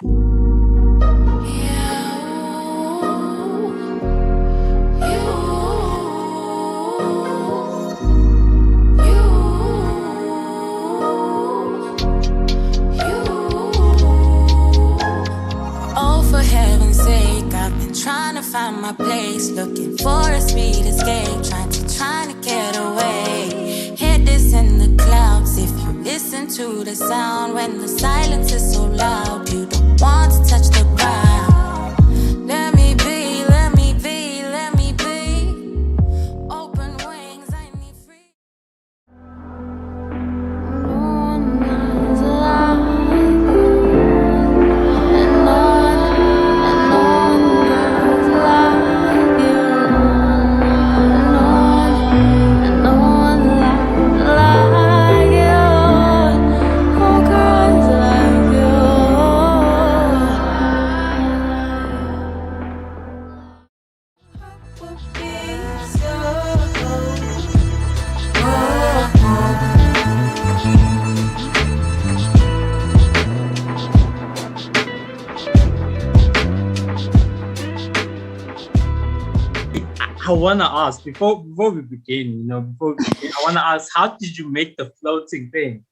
Trying to find my place, looking for a sweet escape, trying to get away. Hear this in the clouds. If you listen to the sound when the silence is so loud, you don't want to touch the ground. Let me be, let me be, let me be. Open wings, I need free. I want to ask before we begin, I want to ask, how did you make the floating thing?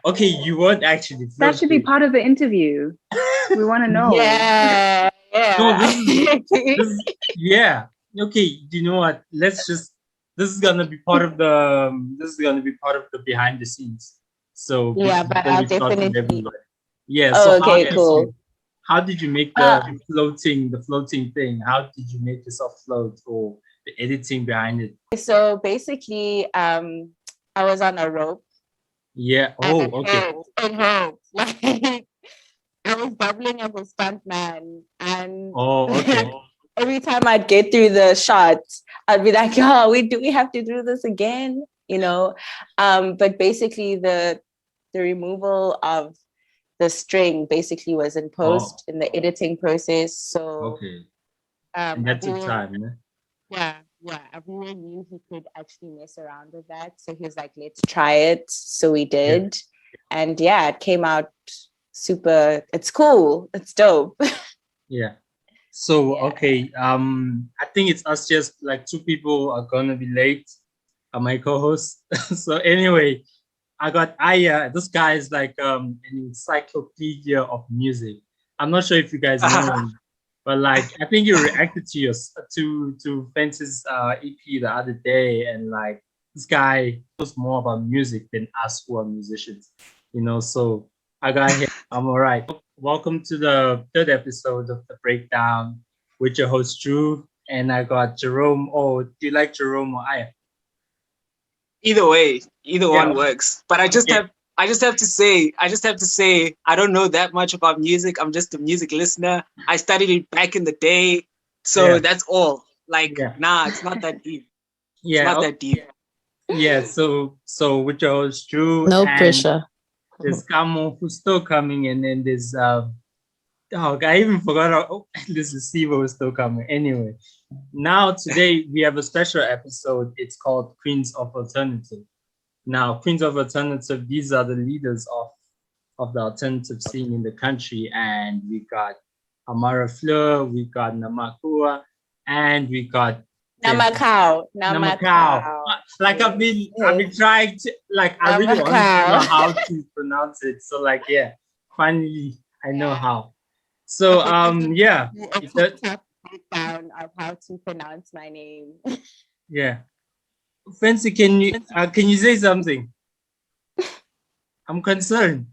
Okay, you weren't actually floating. That should be part of the interview. We want to know. Yeah. No, yeah. Okay, you know what? This is gonna be part of the behind the scenes. So yeah, but I'll definitely. Yeah. So okay, cool. How did you make the floating thing? How did you make yourself float, or the editing behind it? So basically, I was on a rope. Yeah. Oh, okay. Like, I was doubling as a stuntman, and okay. every time I'd get through the shots, I'd be like, "Oh, do we have to do this again?" But basically, the removal of the string basically was in post in the editing process. So okay, and that took time. Yeah. Everyone knew he could actually mess around with that, so he was like, "Let's try it." So we did, and yeah, it came out super. It's cool. It's dope. Yeah. So okay, I think it's us, just like two people are gonna be late. My co-host. So anyway, I got Aya. This guy is like an encyclopedia of music. I'm not sure if you guys know him, but like I think you reacted to Fentse's EP the other day, and like this guy knows more about music than us who are musicians. So I got him. I'm all right. Welcome to the third episode of The Breakdown with your host Drew, and I got Jerome. Oh, do you like Jerome or Aya? Either way, either one works. But I just have to say, I don't know that much about music. I'm just a music listener. I studied it back in the day. So that's all. Like, nah, it's not that deep. Yeah. It's not that deep. Yeah, so with your host Drew. No pressure. There's KAMO who's still coming, and then there's I even forgot this LESIBA was still coming. Anyway, now today we have a special episode. It's called Queens of Alternative. Now, Queens of Alternative, these are the leaders of the alternative scene in the country, and we got Amarafleur, we got Namakau, and we got Namakau. Like I've been trying to, like, I really want to know how to pronounce it. So like, yeah, finally I know how. So yeah. Breakdown of how to pronounce my name. Yeah. Fentse, can you say something? I'm concerned.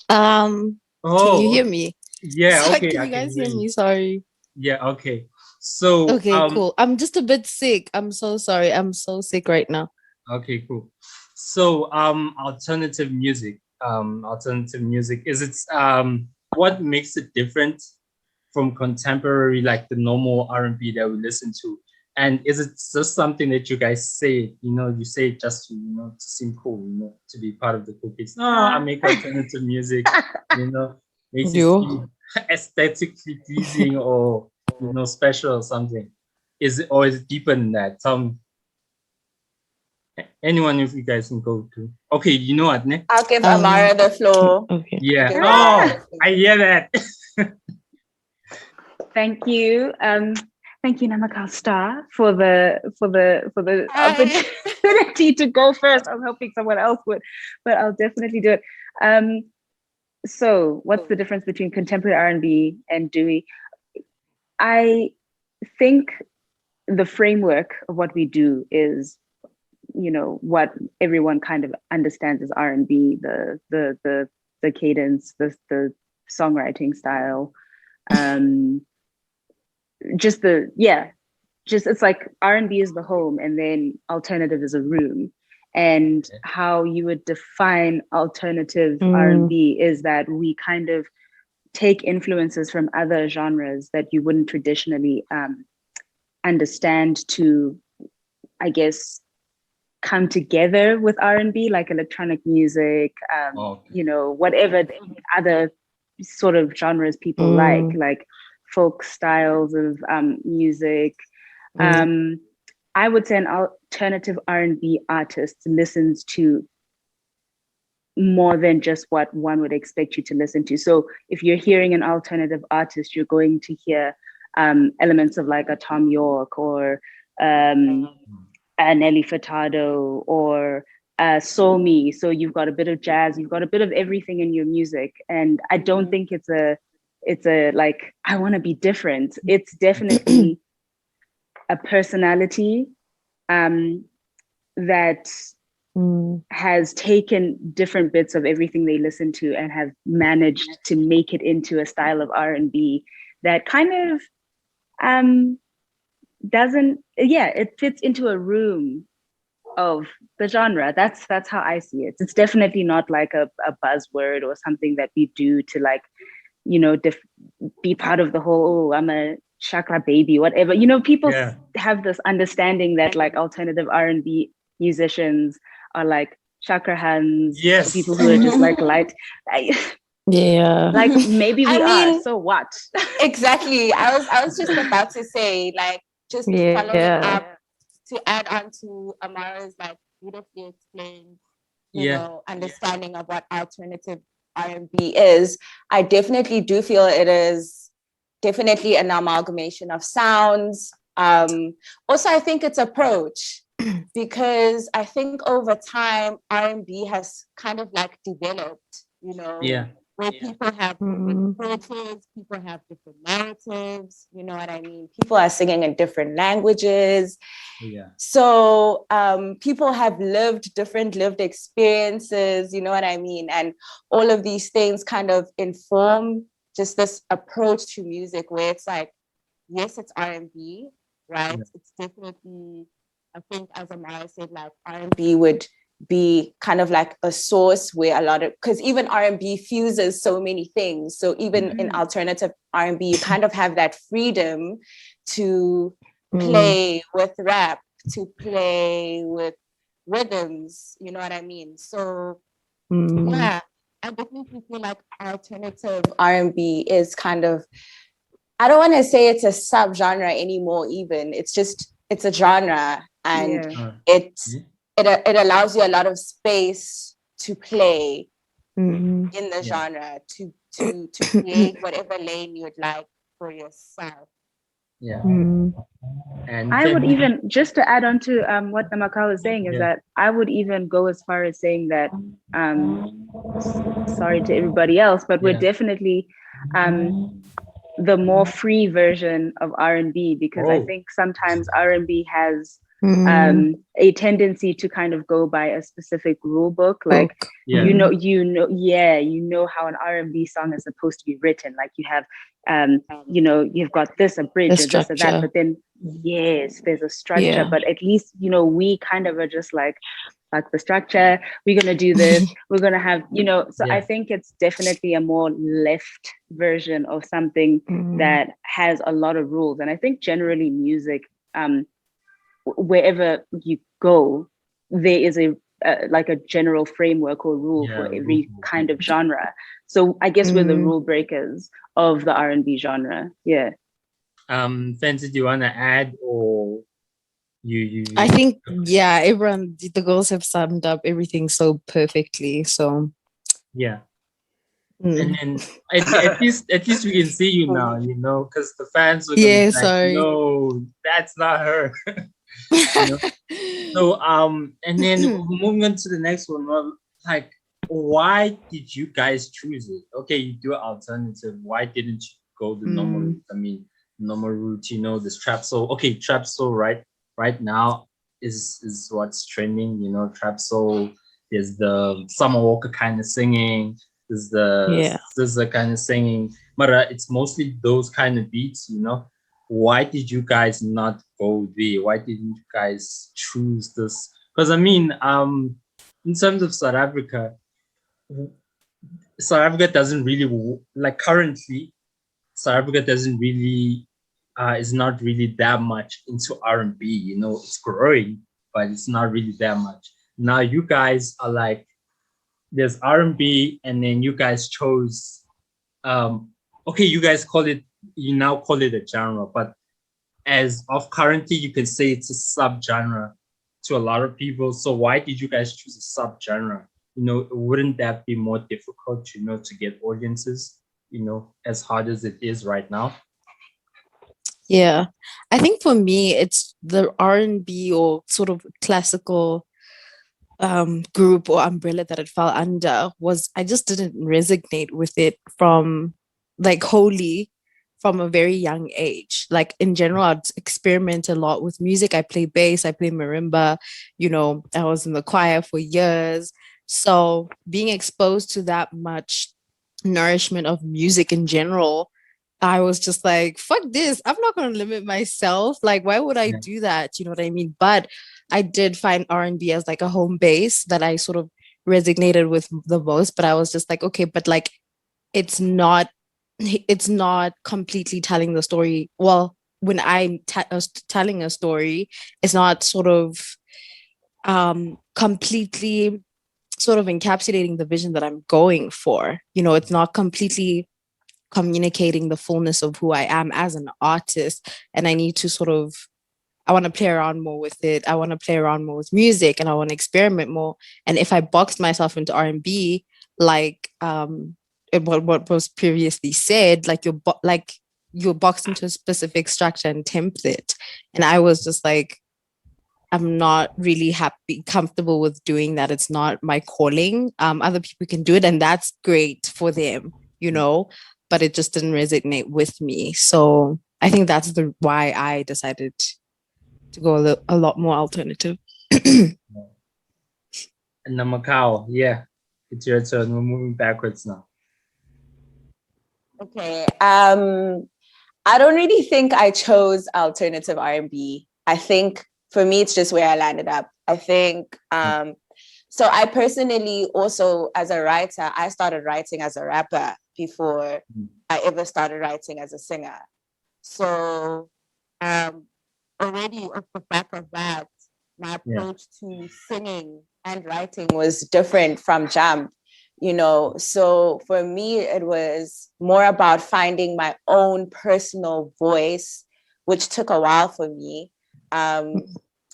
Can you hear me? Yeah, okay. Can you guys hear me? Sorry. Yeah, okay. So okay, cool. I'm just a bit sick. I'm so sorry. I'm so sick right now. Okay, cool. So alternative music. Is it what makes it different from contemporary, like the normal R&B that we listen to? And is it just something that you guys say, you say it just to, to seem cool, to be part of the cool kids? No, I make alternative music, makes it aesthetically pleasing or, special or something. Is it deeper than that? Tell me. Anyone of you guys can go to. Okay, you know what, ne? I'll give Amara the floor. Okay. Yeah. Okay. Oh, I hear that. Thank you. Thank you, Namakau Star, for the opportunity to go first. I was hoping someone else would, but I'll definitely do it. So what's the difference between contemporary R&B and Dewey? I think the framework of what we do is, what everyone kind of understands as R&B, the cadence, the songwriting style, it's like R&B is the home and then alternative is a room. And how you would define alternative R&B is that we kind of take influences from other genres that you wouldn't traditionally understand to, I guess, come together with R&B, like electronic music, whatever other sort of genres people like folk styles of music. I would say an alternative R&B artist listens to more than just what one would expect you to listen to. So if you're hearing an alternative artist, you're going to hear elements of like a Tom York or a Nelly Furtado or Soul Me. So you've got a bit of jazz, you've got a bit of everything in your music. And I don't think it's a like, I want to be different. It's definitely a personality that has taken different bits of everything they listen to and have managed to make it into a style of R&B that kind of it fits into a room of the genre. That's how I see it. It's definitely not like a buzzword or something that we do to like, be part of the whole, I'm a chakra baby, whatever. People have this understanding that like alternative R&B musicians are like chakra hands, people who are just like light. Like maybe we are. So what? Exactly. I was just about to say, like, just following up to add on to Amara's like beautifully explained, understanding of what alternative R&B is. I definitely do feel it is definitely an amalgamation of sounds. Also, I think it's approach, because I think over time R&B has kind of like developed, where people have different approaches, people have different narratives, you know what I mean? People are singing in different languages. So people have lived different lived experiences, you know what I mean? And all of these things kind of inform just this approach to music where it's like, yes, it's R&B, right? It's definitely, I think as Amara said, like R&B would be kind of like a source where a lot of, because even R&B fuses so many things. So even in alternative R&B, you kind of have that freedom to play with rap, to play with rhythms, you know what I mean? So yeah, I definitely feel like alternative R&B is kind of, I don't want to say it's a sub-genre anymore even. It's a genre, and it allows you a lot of space to play in the genre, to create whatever lane you'd like for yourself. And I would even, just to add on to what Namakau is saying, is that I would even go as far as saying that, sorry to everybody else, but we're definitely the more free version of R&B, because I think sometimes R&B has a tendency to kind of go by a specific rule book, like you know how an R&B song is supposed to be written, like you have you've got this, a bridge, or this or that, but then there's a structure, but at least we kind of are just like the structure, we're going to do this, we're going to have I think it's definitely a more left version of something that has a lot of rules. And I think generally music, wherever you go, there is a like a general framework or rule for every kind of genre. So I guess we're the rule breakers of the R&B genre. Fentse, do you want to add or I think, yeah, everyone, the girls have summed up everything so perfectly. So yeah. And then at least we can see you now, because the fans were gonna be like, sorry. no, that's not her. So and then moving on to the next one, well, like, why did you guys choose it? Okay, you do alternative. Why didn't you go the normal route? I mean, normal route, this trap soul. Okay, trap soul right now is what's trending. Trap soul. There's the Summer Walker kind of singing. There's the kind of singing, but it's mostly those kind of beats. Why did you guys not go there? Why didn't you guys choose this? Because I mean, in terms of South Africa doesn't really, like, currently South Africa doesn't really is not really that much into R&B. It's growing, but it's not really that much. Now you guys are like, there's R&B, and then you guys chose okay, you now call it a genre, but as of currently, you can say it's a subgenre to a lot of people. So why did you guys choose a subgenre? Wouldn't that be more difficult, to get audiences, as hard as it is right now? Yeah, I think for me, it's the R&B or sort of classical group or umbrella that it fell under. I just didn't resonate with it from, like, wholly from a very young age. Like, in general, I'd experiment a lot with music. I play bass, I play marimba, I was in the choir for years. So being exposed to that much nourishment of music in general, I was just like, fuck this. I'm not going to limit myself. Like, why would I do that? You know what I mean? But I did find R&B as like a home base that I sort of resonated with the most. But I was just like, okay, but like, it's not completely telling the story. Well, when I'm telling a story, it's not sort of completely sort of encapsulating the vision that I'm going for. It's not completely communicating the fullness of who I am as an artist. And I need to I want to play around more with it. I want to play around more with music, and I want to experiment more. And if I boxed myself into R&B, like what was previously said, like you're boxed into a specific structure and template. And I was just like, I'm not really comfortable with doing that. It's not my calling. Other people can do it, and that's great for them, but it just didn't resonate with me. So I think that's why I decided to go a lot more alternative. And Namakau, yeah, it's your turn. We're moving backwards now. Okay. I don't really think I chose alternative R&B. I think for me, it's just where I landed up. I think, so I personally also, as a writer, I started writing as a rapper before I ever started writing as a singer. So already off the back of that, my approach to singing and writing was different from jump. So for me, it was more about finding my own personal voice, which took a while for me.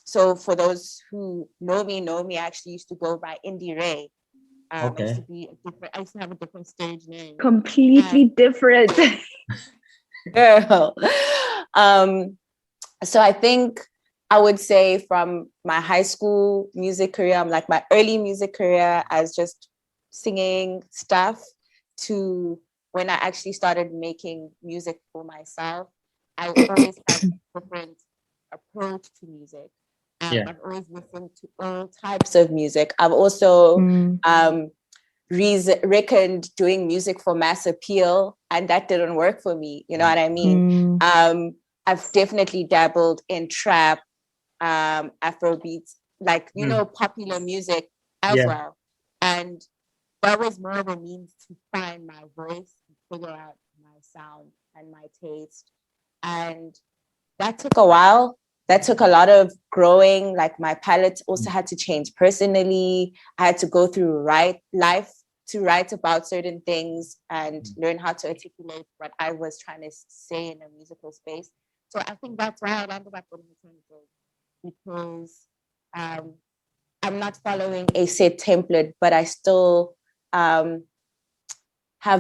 So for those who know me, I actually used to go by Indie Ray. Okay. I used to have a different stage name. Completely different. Girl. So I think I would say from my high school music career, like my early music career as just singing stuff, to when I actually started making music for myself, I always had a different approach to music. I've always listened to all types of music. I've also reckoned doing music for mass appeal, and that didn't work for me. You know what I mean? I've definitely dabbled in trap, Afrobeats, like, popular music as well. And that was more of a means to find my voice, figure out my sound and my taste. And that took a while. That took a lot of growing. Like, my palette also had to change personally. I had to go through life to write about certain things and learn how to articulate what I was trying to say in a musical space. So I think that's why I landed up in alternative. because I'm not following a set template, but I still have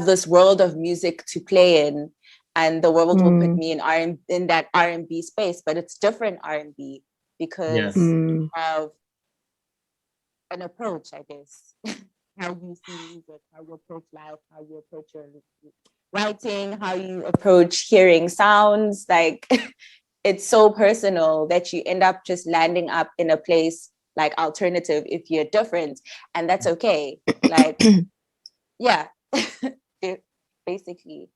this world of music to play in, and the world will put me in that R&B space, but it's different R&B because of an approach, I guess. How you see music, how you approach life, how you approach your writing, how you approach hearing sounds. Like, it's so personal that you end up just landing up in a place like alternative if you're different, and that's okay. Like, yeah, basically.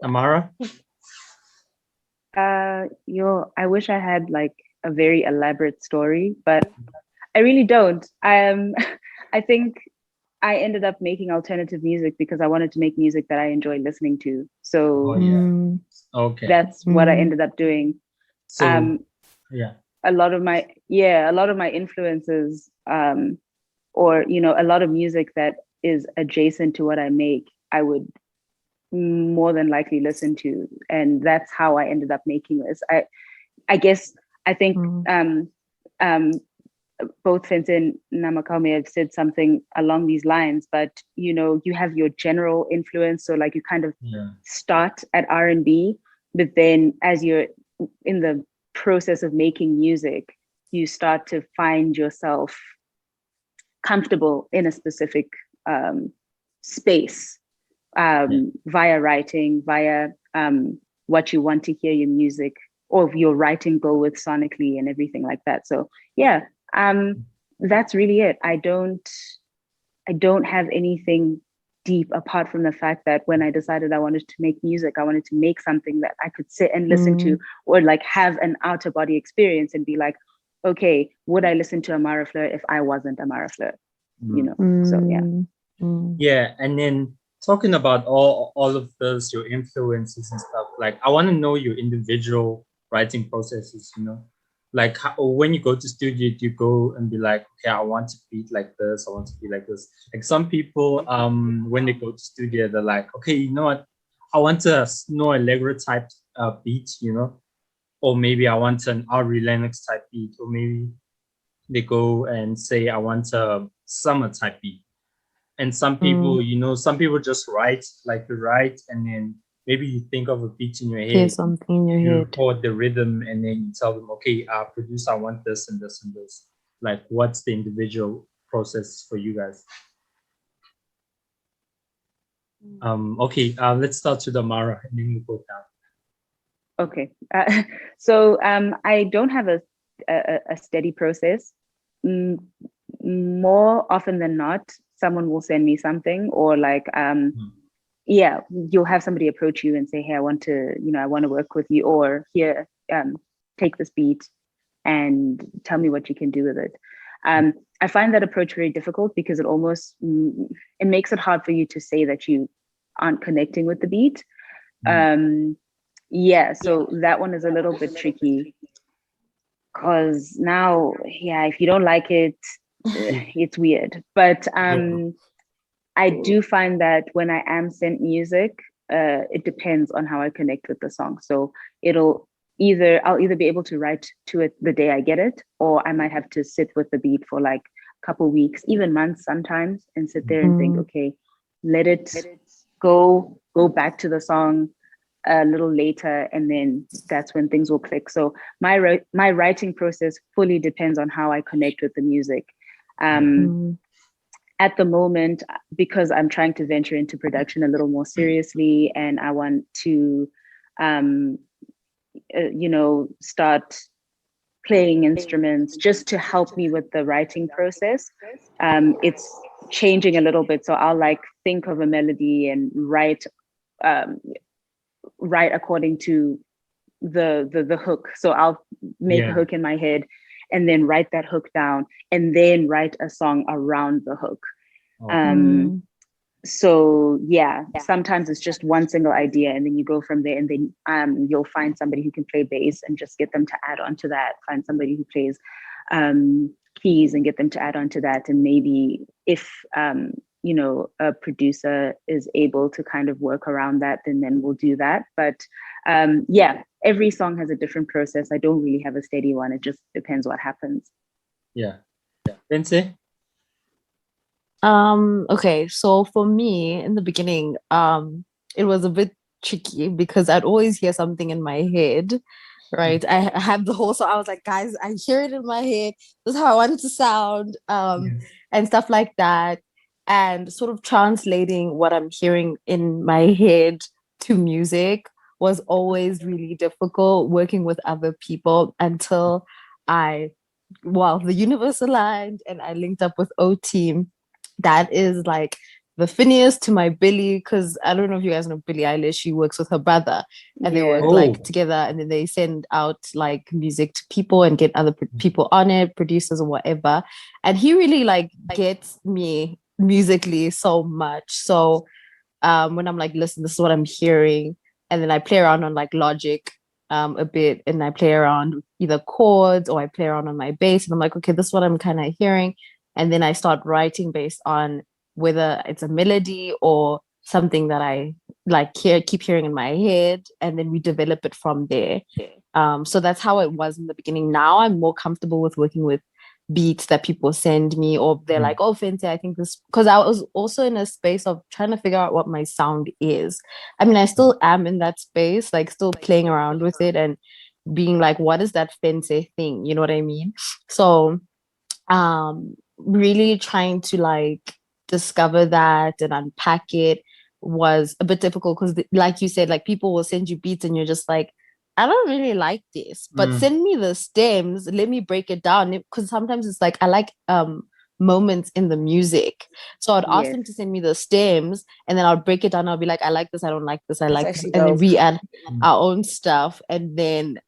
Amara? I wish I had like a very elaborate story, but I really don't. I think I ended up making alternative music because I wanted to make music that I enjoy listening to. So okay, that's what I ended up doing. So a lot of my influences, or a lot of music that is adjacent to what I make, I would more than likely listen to, and that's how I ended up making this. I guess I think both Fentse and Namakau may have said something along these lines, but you have your general influence, so like you kind of start at R&B, but then as you're in the process of making music, you start to find yourself comfortable in a specific space, via writing, via what you want to hear your music or your writing go with sonically and everything like that. So that's really it. I don't have anything deep apart from the fact that when I decided I wanted to make music, I wanted to make something that I could sit and listen to, or like have an outer body experience and be like, okay, would I listen to Amarafleur if I wasn't Amarafleur? So yeah. And then talking about all of those, your influences and stuff, like I want to know your individual writing processes, like when you go to studio, do you go and be like, okay, I want to beat like this, I want to be like this? Like some people, when they go to studio, they're like, okay, you know what, I want a Snow Allegro type beat, or maybe I want an Ari Lennox type beat, or maybe they go and say I want a Summer type beat. And some people, some people just write, like you write, and then maybe you think of a beat in your head. Here's something in your head. Record the rhythm, and then you tell them, okay, producer, I want this and this and this. Like, what's the individual process for you guys? Okay, let's start with Amara, and then we'll go down. Okay, so I don't have a steady process. More often than not, someone will send me something, or like you'll have somebody approach you and say, hey, I want to work with you, or here, take this beat and tell me what you can do with it. I find that approach very difficult because it makes it hard for you to say that you aren't connecting with the beat. So that one is a little bit tricky, because now, if you don't like it, it's weird. But I do find that when I am sent music, it depends on how I connect with the song. So I'll either be able to write to it the day I get it, or I might have to sit with the beat for like a couple weeks, even months sometimes, and sit there and think, okay, let it go back to the song a little later, and then that's when things will click. So my writing process fully depends on how I connect with the music. At the moment, because I'm trying to venture into production a little more seriously, and I want to start playing instruments just to help me with the writing process, it's changing a little bit. So I'll like think of a melody and write according to the hook. So I'll make a hook in my head and then write that hook down, and then write a song around the hook. So sometimes it's just one single idea, and then you go from there, and then you'll find somebody who can play bass and just get them to add on to that. Find somebody who plays keys and get them to add on to that. And maybe if a producer is able to kind of work around that, then we'll do that. But every song has a different process. I don't really have a steady one. It just depends what happens. Yeah. Fentse? Okay, so for me in the beginning, it was a bit tricky because I'd always hear something in my head, right? I had the whole song. I was like, guys, I hear it in my head. This is how I want it to sound, and stuff like that. And sort of translating what I'm hearing in my head to music was always really difficult working with other people until the universe aligned and I linked up with O-Team. That is like the Phineas to my Billy, because I don't know if you guys know Billie Eilish. She works with her brother and they work like together, and then they send out like music to people and get other people on it, producers or whatever. And he really like gets me musically so much. So when I'm like, listen, this is what I'm hearing, and then I play around on like Logic a bit, and I play around with either chords or I play around on my bass, and I'm like, okay, this is what I'm kind of hearing. And then I start writing based on whether it's a melody or something that I like keep hearing in my head, and then we develop it from there. So that's how it was in the beginning. Now I'm more comfortable with working with beats that people send me, or they're like, oh, Fentse, I think this, because I was also in a space of trying to figure out what my sound is. I mean, I still am in that space, like still playing around with it and being like, what is that Fentse thing? You know what I mean? So really trying to like discover that and unpack it was a bit difficult because like you said, like people will send you beats and you're just like, I don't really like this, but send me the stems, let me break it down, because sometimes it's like I like moments in the music, so I'd ask them to send me the stems and then I'll break it down. I'll be like, I like this, I don't like this, I like this, and then we add our own stuff, and then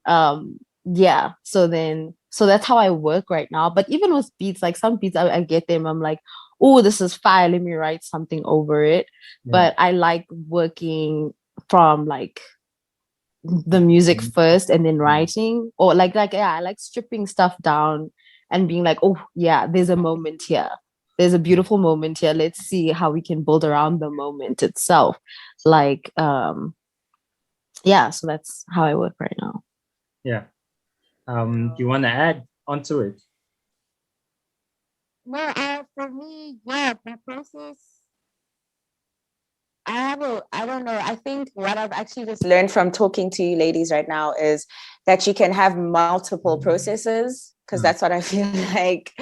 so that's how I work right now. But even with beats, like some beats I get them, I'm like, oh, this is fire, let me write something over it. But I like working from like the music first and then writing, or like I like stripping stuff down and being like, oh yeah, there's a moment here, there's a beautiful moment here, let's see how we can build around the moment itself. Like so that's how I work right now. Do you want to add onto it? No, for me, my process, I don't know. I think what I've actually just learned from talking to you ladies right now is that you can have multiple processes, because that's what I feel like.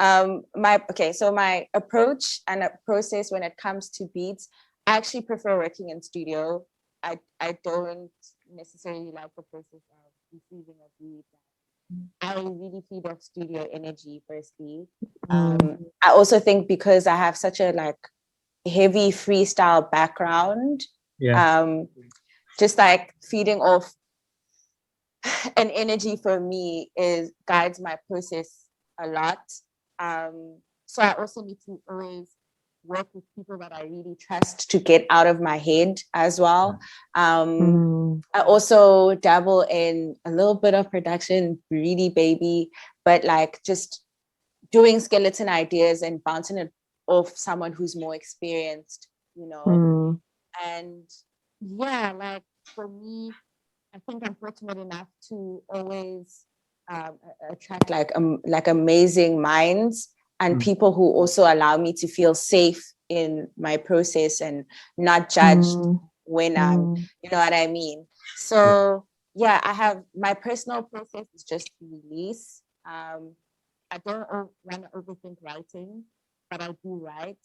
So my approach and a process when it comes to beats, I actually prefer working in studio. I don't necessarily like the process of receiving a beat. I really feed off studio energy firstly. I also think because I have such a like heavy freestyle background, just like feeding off an energy for me guides my process a lot. So I also need to always work with people that I really trust to get out of my head as well. I also dabble in a little bit of production, really baby, but like just doing skeleton ideas and bouncing it off someone who's more experienced, you know. And like for me, I think I'm fortunate enough to always attract like amazing minds and people who also allow me to feel safe in my process and not judged when I'm, you know what I mean? So I have my personal process is just to release. I don't want to overthink writing, but I do write.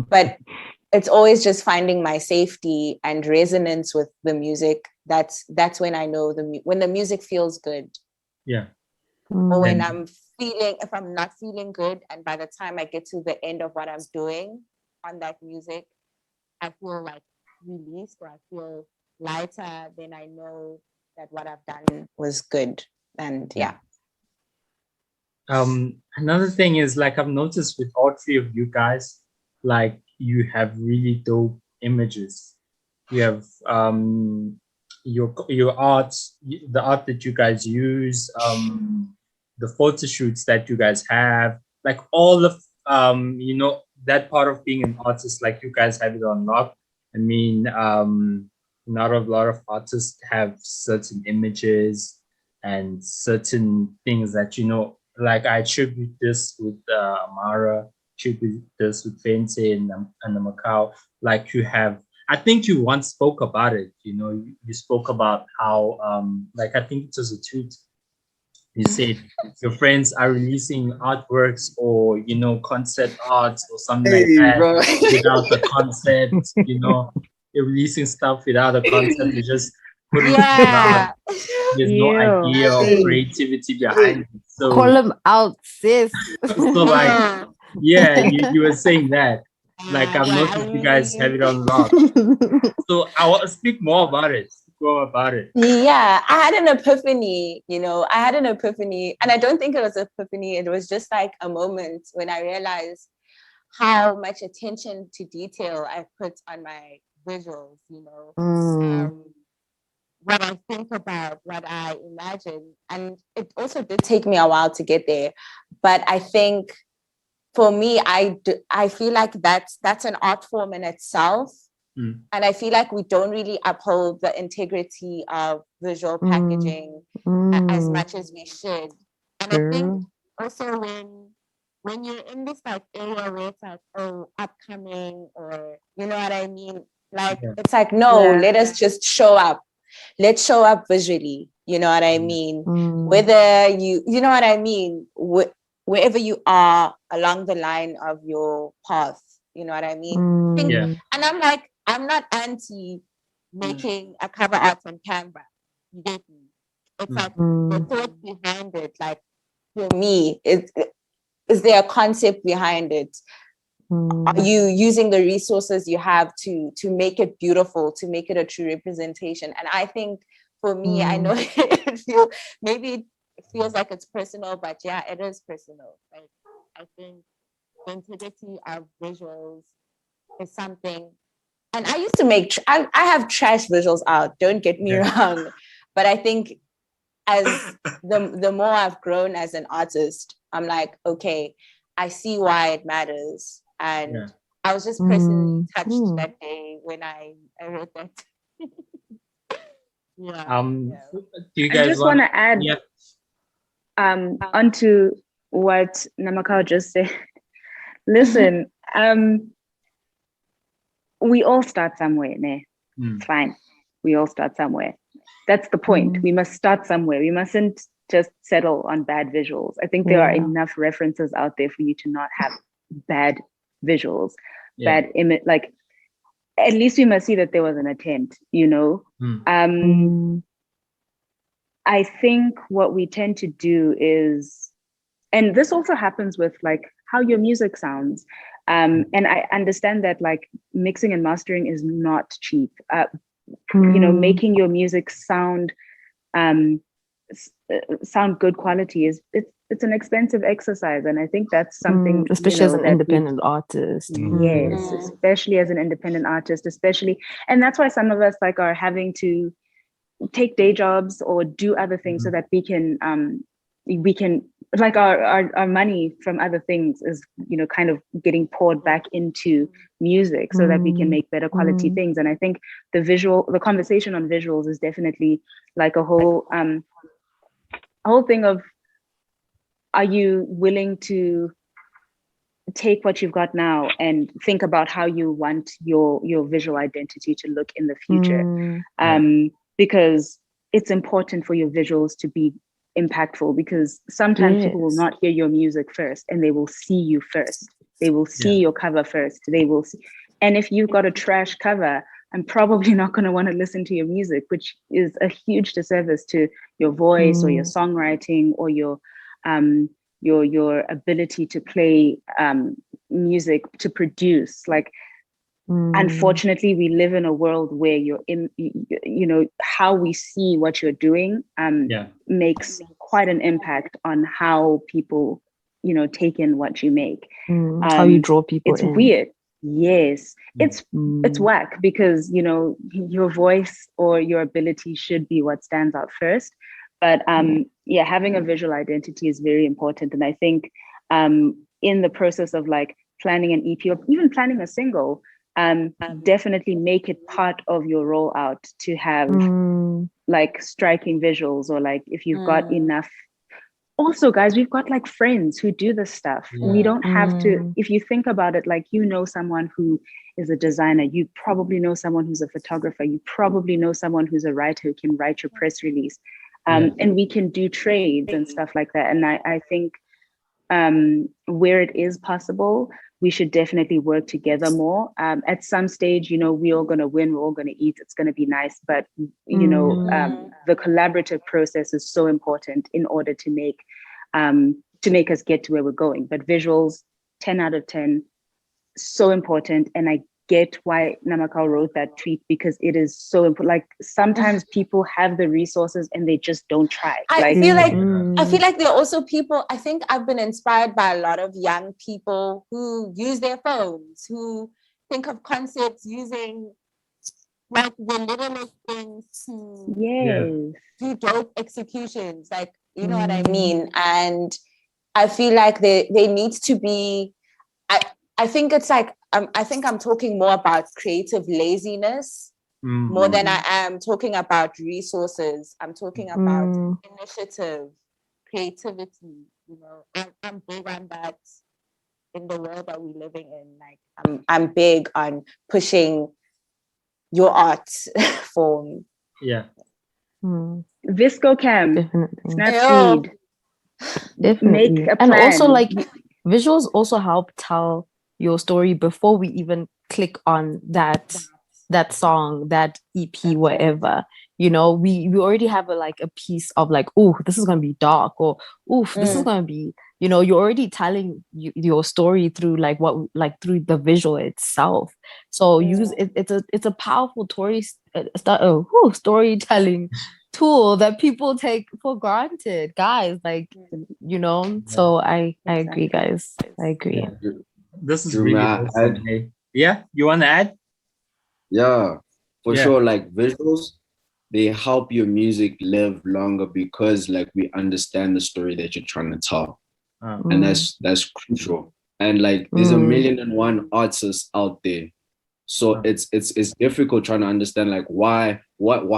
But it's always just finding my safety and resonance with the music. That's when I know when the music feels good. Or when if I'm not feeling good, and by the time I get to the end of what I'm doing on that music, I feel like released, or I feel lighter, then I know that what I've done was good. And another thing is, like, I've noticed with all three of you guys, like, you have really dope images. You have your art, the art that you guys use, the photo shoots that you guys have, like all of you know, that part of being an artist, like you guys have it on lock. I mean, not a lot of artists have certain images and certain things that, you know, like I attribute this with Amara, attribute this with Fentse and Namakau. Like you have, I think you once spoke about it, you know, you spoke about how, like I think it was a tweet. You said your friends are releasing artworks or, you know, concept arts or something like that without the concept, you know, you're releasing stuff without a concept. You're just putting it out. There's no idea or creativity behind it. So call them out, sis. so like, yeah, you were saying that. Like I've noticed you guys have it on lock. So I want to speak more about it. Yeah, I had an epiphany, you know, and I don't think it was an epiphany. It was just like a moment when I realized how much attention to detail I put on my visuals, you know, what I think about, what I imagine. And it also did take me a while to get there. But I think for me, I feel like that's an art form in itself. And I feel like we don't really uphold the integrity of visual packaging as much as we should. And I think also when you're in this like area where it's like, oh, upcoming, or you know what I mean? Like it's like, no, let us just show up. Let's show up visually. You know what I mean? Whether you know what I mean? Wherever you are along the line of your path, you know what I mean? And I'm like, I'm not anti making a cover art on Canva. You get me? It's like the thought behind it. Like for me, is there a concept behind it? Are you using the resources you have to make it beautiful, to make it a true representation? And I think for me, I know maybe it feels like it's personal, but yeah, it is personal. Like I think the integrity of visuals is something. And I used to make, I have trash visuals out, don't get me wrong. But I think as the more I've grown as an artist, I'm like, okay, I see why it matters. And I was just personally touched that day when I wrote that. Do you guys I just want to add onto what Namakau just said. Listen, we all start somewhere, ne? It's fine. We all start somewhere. That's the point. We must start somewhere. We mustn't just settle on bad visuals. I think there are enough references out there for you to not have bad visuals, bad image. Like, at least we must see that there was an attempt, you know? I think what we tend to do is, and this also happens with like how your music sounds. And I understand that like mixing and mastering is not cheap. You know, making your music sound good quality it's an expensive exercise, and I think that's something, especially as an independent artist. Yes, especially as an independent artist, and that's why some of us like are having to take day jobs or do other things so that we can like our money from other things is, you know, kind of getting poured back into music so that we can make better quality things. And I think the conversation on visuals is definitely like a whole thing of, are you willing to take what you've got now and think about how you want your visual identity to look in the future? Because it's important for your visuals to be impactful, because sometimes people will not hear your music first, and they will see you first. They will see your cover first. They will see, and if you've got a trash cover, I'm probably not going to want to listen to your music, which is a huge disservice to your voice or your songwriting or your ability to play music, to produce. Like, unfortunately, we live in a world where you know, how we see what you're doing makes quite an impact on how people, you know, take in what you make. How you draw people it's in. Weird. Yes, it's whack, because, you know, your voice or your ability should be what stands out first. But having a visual identity is very important. And I think in the process of like planning an EP or even planning a single, definitely make it part of your rollout to have like striking visuals, or like if you've got enough. Also, guys, we've got like friends who do this stuff. We don't have to, if you think about it, like, you know, someone who is a designer, you probably know someone who's a photographer, you probably know someone who's a writer who can write your press release. And we can do trades and stuff like that. And I think where it is possible, we should definitely work together more. At some stage, you know, we're all going to win, we're all going to eat, it's going to be nice. But, you know, the collaborative process is so important in order to make us get to where we're going. But visuals, 10 out of 10, so important. And I get why Namakau wrote that tweet, because it is so important. Like, sometimes people have the resources and they just don't try. I feel like there are also people, I think I've been inspired by a lot of young people who use their phones, who think of concepts using like the littlest things to do dope executions, like, you know what I mean? And I feel like there needs to be, I think it's like, I think I'm talking more about creative laziness more than I am talking about resources. I'm talking about initiative, creativity. You know, I'm big on that in the world that we're living in. Like, I'm big on pushing your art form. Yeah. Visco Cam, Snapseed. Definitely. Make a plan. And also, like, visuals also help tell your story before we even click on that song, that EP, whatever. You know, we already have a piece of like, oh, this is gonna be dark, or oof, this is gonna be, you know, you're already telling your story through through the visual itself. So it's a powerful storytelling tool that people take for granted, guys. Like, you know, so I agree, guys. I agree. Yeah. This is really awesome. Yeah, you want to add? Yeah, for sure. Like, visuals, they help your music live longer because, like, we understand the story that you're trying to tell, and that's crucial. And like, there's 1,000,001 artists out there, so it's difficult trying to understand like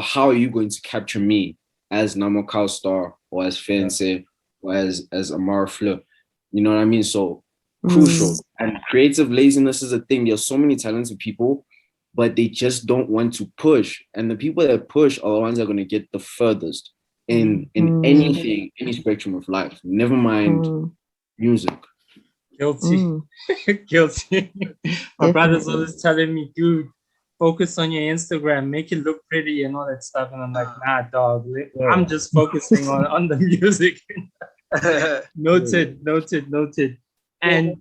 how are you going to capture me as Namakau Star, or as Fentse, or as Amarafleur, you know what I mean? So crucial. And creative laziness is a thing. There's so many talented people, but they just don't want to push. And the people that push are the ones that are going to get the furthest in anything, any spectrum of life. Never mind music. Guilty. Guilty. My brother's always telling me, dude, focus on your Instagram, make it look pretty and all that stuff. And I'm like, nah, dog. I'm just focusing on the music. Noted. And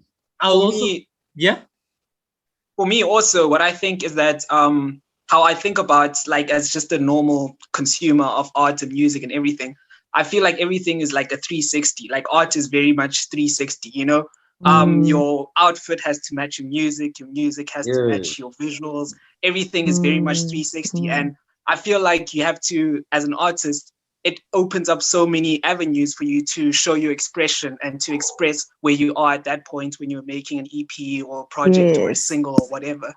for me also, what I think is that how I think about, like, as just a normal consumer of art and music and everything, I feel like everything is like a 360. Like, art is very much 360, you know? Your outfit has to match your music has to match your visuals. Everything is very much 360. And I feel like you have to, as an artist, it opens up so many avenues for you to show your expression and to express where you are at that point when you're making an EP or a project or a single or whatever.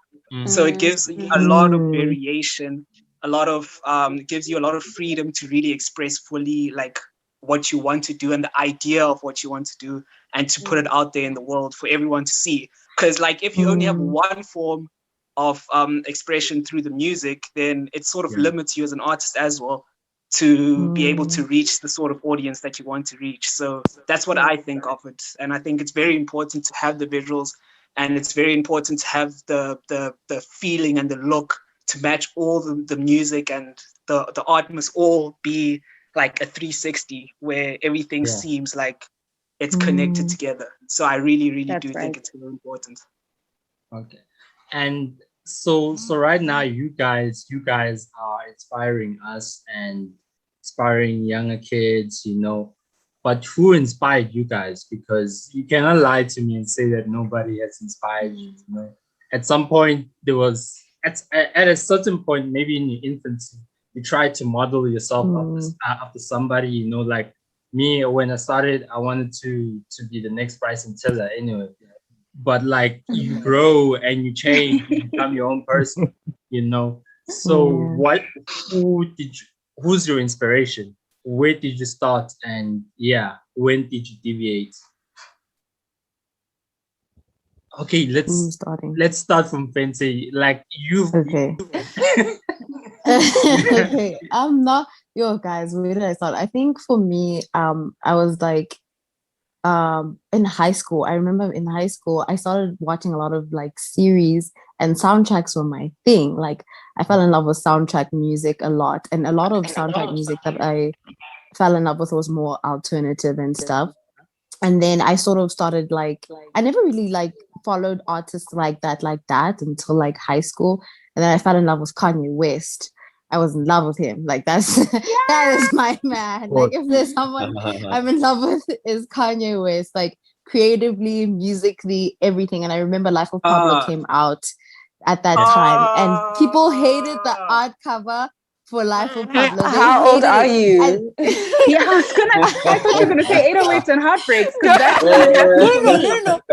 So it gives a lot of variation, it gives you a lot of freedom to really express fully, like, what you want to do and the idea of what you want to do, and to put it out there in the world for everyone to see. Because, like, if you only have one form of expression through the music, then it sort of limits you as an artist as well to be able to reach the sort of audience that you want to reach. So that's what I think of it. And I think it's very important to have the visuals, and it's very important to have the feeling and the look to match all the music, and the art must all be like a 360 where everything seems like it's connected together. So I really do think it's very important. Okay. And so right now you guys are inspiring us and inspiring younger kids, you know, but who inspired you guys? Because you cannot lie to me and say that nobody has inspired you, you know. At some point there was, at a certain point, maybe in your infancy, you try to model yourself after somebody, you know, like me. When I started, I wanted to be the next Bryson Tiller anyway. but like you grow and you change, you become your own person, you know. So who's your inspiration? Where did you start? And when did you deviate? Okay, let's start from Fentse. Like you. Okay. Okay. I'm not guys, where did I start? I think for me, I was like in high school. I remember in high school I started watching a lot of like series, and soundtracks were my thing. Like I fell in love with soundtrack music a lot, and a lot of soundtrack music that I fell in love with was more alternative and stuff. And then I sort of started like, I never really like followed artists like that until like high school. And then I fell in love with Kanye West. I was in love with him. Like that is my man. Like if there's someone I'm in love with, is Kanye West. Like creatively, musically, everything. And I remember Life of Pablo came out at that time, and people hated the art cover for Life of Pablo. How old are you? I thought you were gonna say 808s and Heartbreaks, because that's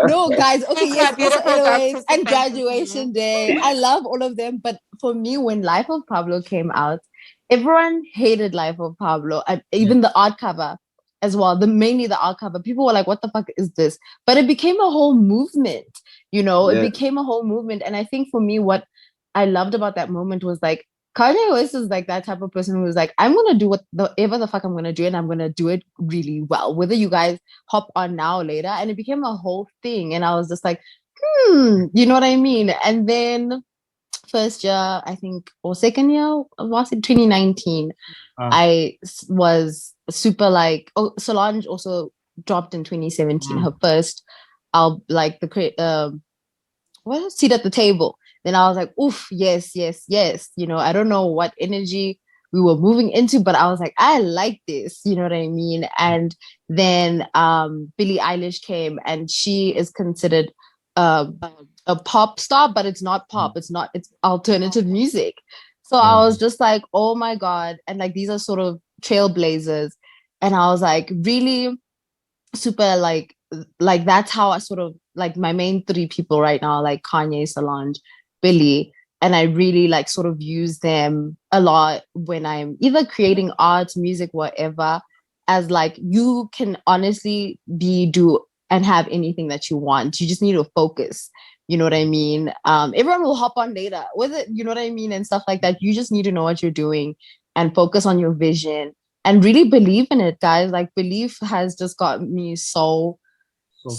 no, guys. Okay, yes, also 808s and Graduation Day. I love all of them, but for me, when Life of Pablo came out, everyone hated Life of Pablo, and even the art cover as well. Mainly the art cover. People were like, "What the fuck is this?" But it became a whole movement. You know, it became a whole movement, and I think for me, what I loved about that moment was like, Kanye West is like that type of person who's like, I'm gonna do whatever the fuck I'm gonna do, and I'm gonna do it really well, whether you guys hop on now or later. And it became a whole thing, and I was just like, you know what I mean? And then first year, I think, or second year, was it 2019? I was super like, Solange also dropped in 2017 her first album, like Seat at the Table. Then I was like, oof, yes. You know, I don't know what energy we were moving into, but I was like, I like this. You know what I mean? And then Billie Eilish came, and she is considered a pop star, but it's not pop. It's alternative music. So I was just like, oh my God. And like, these are sort of trailblazers. And I was like, really super like that's how I sort of like my main three people right now, like Kanye, Solange, Billie, and I really like sort of use them a lot when I'm either creating art, music, whatever, as like you can honestly do and have anything that you want. You just need to focus. You know what I mean? Everyone will hop on later with it, you know what I mean, and stuff like that. You just need to know what you're doing and focus on your vision and really believe in it, guys. Like belief has just got me so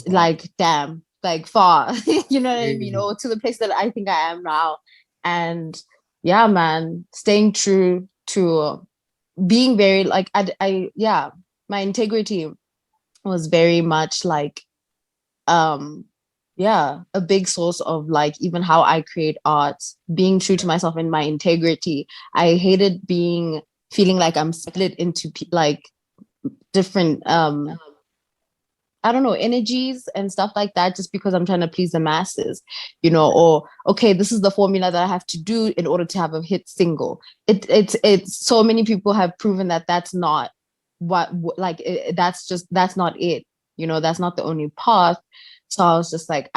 like, damn, like far, you know what I mean? Or to the place that I think I am now. And yeah, man, staying true to being very like, my integrity was very much like, a big source of like even how I create art, being true to myself and my integrity. I hated feeling like I'm split into like different I don't know, energies and stuff like that, just because I'm trying to please the masses, you know, or okay, this is the formula that I have to do in order to have a hit single. It's so many people have proven that that's not that's not it, you know, that's not the only path. So I was just like,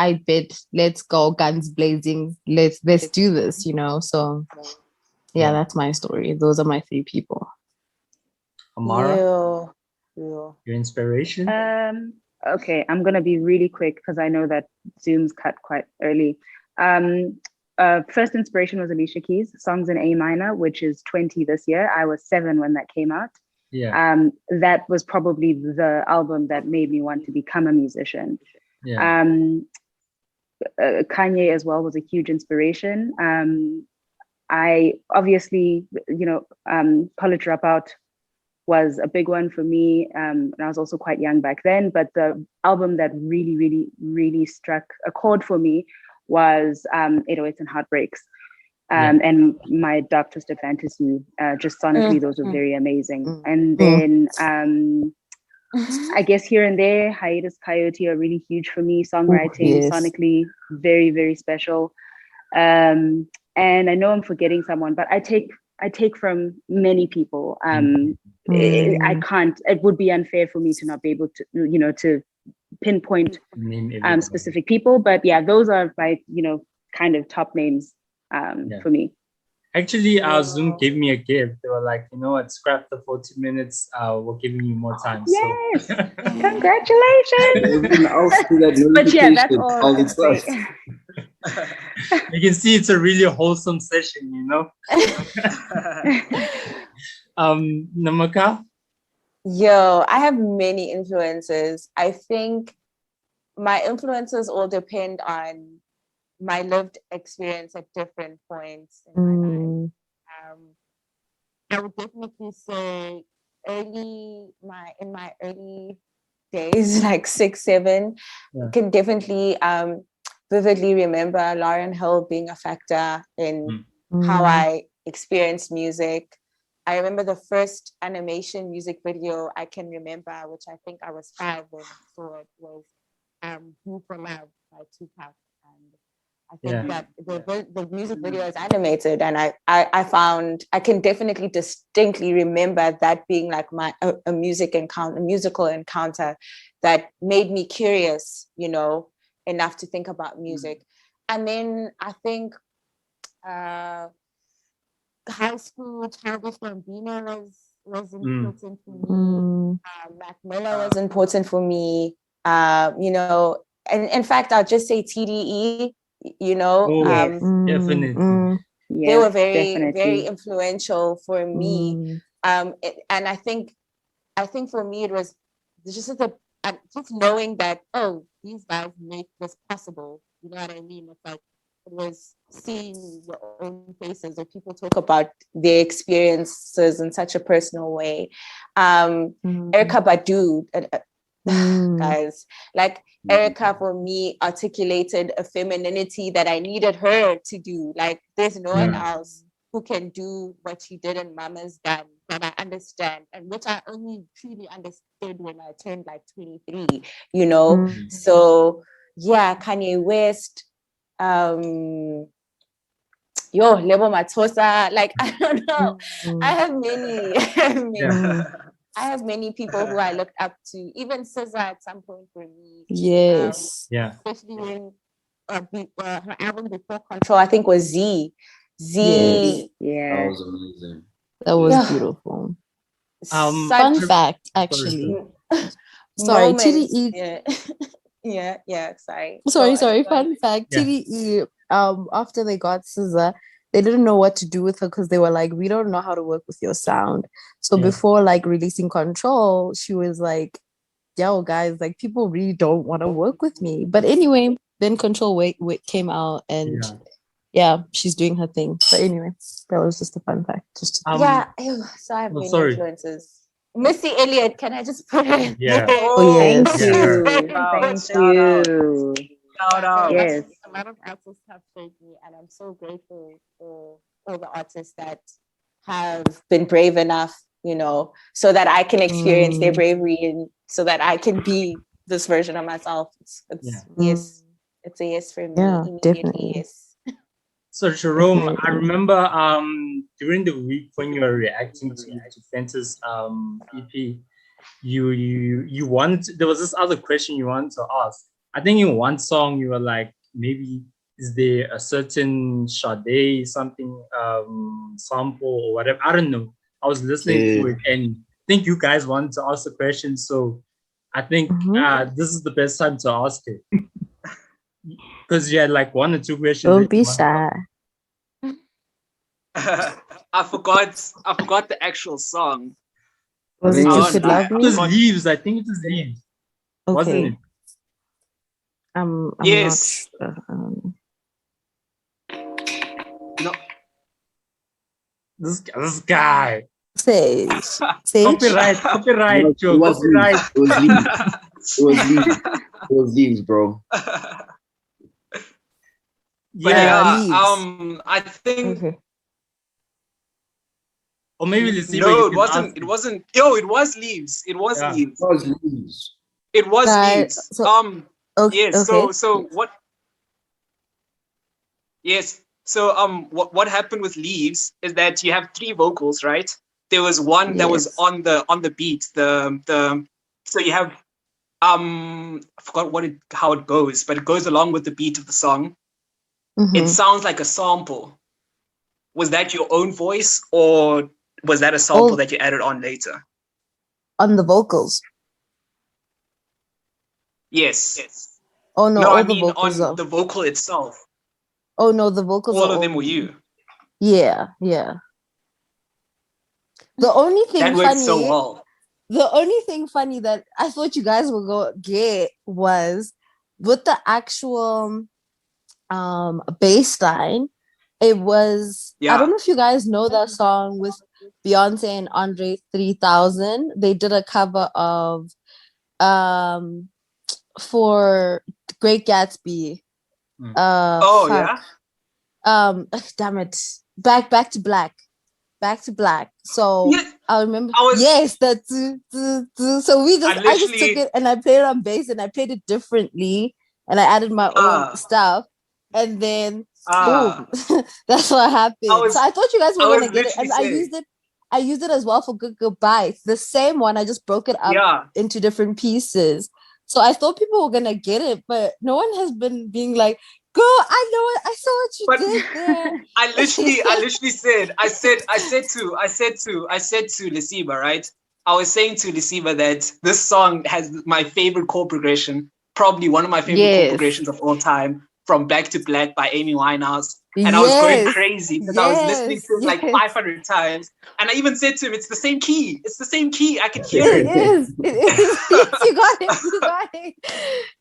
let's go guns blazing, let's do this, you know. So yeah, that's my story. Those are my three people. Amara, your inspiration? Okay, I'm gonna be really quick because I know that Zoom's cut quite early. First inspiration was Alicia Keys, Songs in A Minor, which is 20 this year. I was 7 when that came out. Yeah. That was probably the album that made me want to become a musician. Yeah. Kanye as well was a huge inspiration. I obviously, College Dropout was a big one for me. And I was also quite young back then, but the album that really, really, really struck a chord for me was 808s and Heartbreaks. And My Dark Twisted Fantasy, just sonically, those were very amazing. And then I guess here and there, Hiatus Coyote are really huge for me. Songwriting, sonically, very, very special. And I know I'm forgetting someone, but I take from many people. I can't, it would be unfair for me to not be able to, to pinpoint specific people, but yeah, those are like, you know, kind of top names for me. Actually, our Zoom gave me a gift. They were like, you know what, scrap the 40 minutes. We're giving you more time. Yes, so. Congratulations. But yeah, that's all I can say. You can see it's a really wholesome session, you know. Namakau? Yo, I have many influences. I think my influences all depend on my lived experience at different points in my life. I would definitely say in my early days, like 6, 7, can definitely vividly remember Lauryn Hill being a factor in how I experienced music. I remember the first animation music video I can remember, which I think I was 5 when I saw it, was "Blue for Love" by Tupac. And I think that the music video is animated, and I can definitely distinctly remember that being like a musical encounter that made me curious, you know, enough to think about music. And then I think high school, Childish Gambino was important for me. Mac Miller was important for me. You know, and in fact, I'll just say TDE. You know, definitely. They were very influential for me. And I think for me it was just just knowing that, oh, these guys make this possible. You know what I mean? It's like it was seeing your own faces, or people talk about their experiences in such a personal way. Erykah Badu, guys, like Erykah for me articulated a femininity that I needed her to do. Like there's no one else who can do what she did in Mama's Gun that I understand, and which I only truly understood when I turned like 23, you know. So yeah, Kanye West, Lebo Matosa, like I don't know. I have many people who I looked up to, even SZA at some point for me. Yes. Especially when her album before Control, I think, was Z. Yeah. That was amazing. That was beautiful. Fun fact, actually. Sorry, TDE. Sorry. Fun fact, TDE. After they got SZA, they didn't know what to do with her because they were like, we don't know how to work with your sound. So before like releasing Control, she was like, yo guys, like people really don't want to work with me. But anyway, then Control came out, and she's doing her thing. But anyway, that was just a fun fact. So I have many influences. Missy Elliott, can I just put her in there? Thank you. Shout out. Yes. A lot of artists have shaped me, and I'm so grateful for all the artists that have been brave enough, you know, so that I can experience their bravery, and so that I can be this version of myself. It's a yes for me. Yeah, immediately. Definitely. Yes. So Jerome, I remember during the week when you were reacting to Fentse's EP, you wanted, there was this other question you wanted to ask. I think in one song you were like, maybe is there a certain Sade something sample or whatever? I don't know. I was listening to it, and I think you guys wanted to ask the question, so I think this is the best time to ask it. Because you had like 1 or 2 questions. Don't be shy. I forgot the actual song. Was it You Could Love Me? It was Leaves. I think it was Leaves. Okay. Wasn't it? I'm yes. Not sure. No. This guy. Sage. Copyright, Joe. It was Leaves, bro. Leaves. I think. Or maybe LESIBA. No, it wasn't. It wasn't. Yo, it was Leaves. It was Leaves. It was Leaves. It was Leaves. Yes. Okay. So what? Yes. So what happened with Leaves is that you have 3 vocals, right? There was one that was on the beat. So you have I forgot how it goes, but it goes along with the beat of the song. It sounds like a sample. Was that your own voice, or was that a sample that you added on later? On the vocals. Yes. Oh no, I the mean vocals on the vocal itself. Oh no, the vocals. All of them were you. Yeah. The only thing that worked so well. The only thing funny that I thought you guys would go get was with the actual bass line. It was I don't know if you guys know that song with Beyonce and Andre 3000. They did a cover of for Great Gatsby. Yeah. Damn it. Back to Black. So I remember. Yes, that. So I just took it and I played it on bass and I played it differently and I added my own stuff and then boom, that's what happened. So I thought you guys were gonna get it, and I used it as well for Good Goodbye. It's the same one. I just broke it up into different pieces. So I thought people were gonna get it, but no one has been being like, "Girl, I know it. I saw what you did there." I literally said to LESIBA, right? I was saying to LESIBA that this song has my favorite chord progression, probably one of my favorite chord progressions of all time, from Back to Black by Amy Winehouse. And I was going crazy because I was listening to it like 500 times. And I even said to him, it's the same key. It's the same key. I can hear it. It is.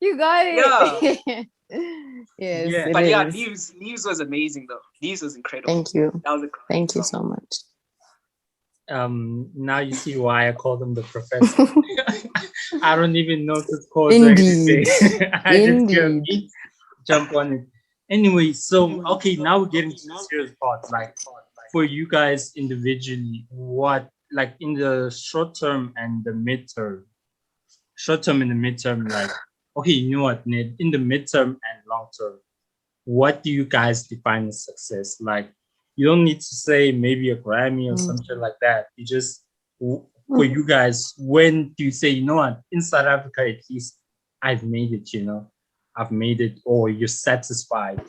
You got it. Yeah. Yes. But yeah, Leaves was amazing though. Leaves was incredible. Thank you. That was a Thank you so much. Now you see why I call them the professor. I don't even know the chords. Indeed. I just can't jump on it. Anyway, so okay, now we're getting to the serious part. Like for you guys individually, what like in the short term and the midterm? Like okay, you know what, Ned? In the midterm and long term, what do you guys define as success? Like you don't need to say maybe a Grammy or something like that. You just for you guys, when do you say, you know what, in South Africa at least I've made it, I've made it, or you're satisfied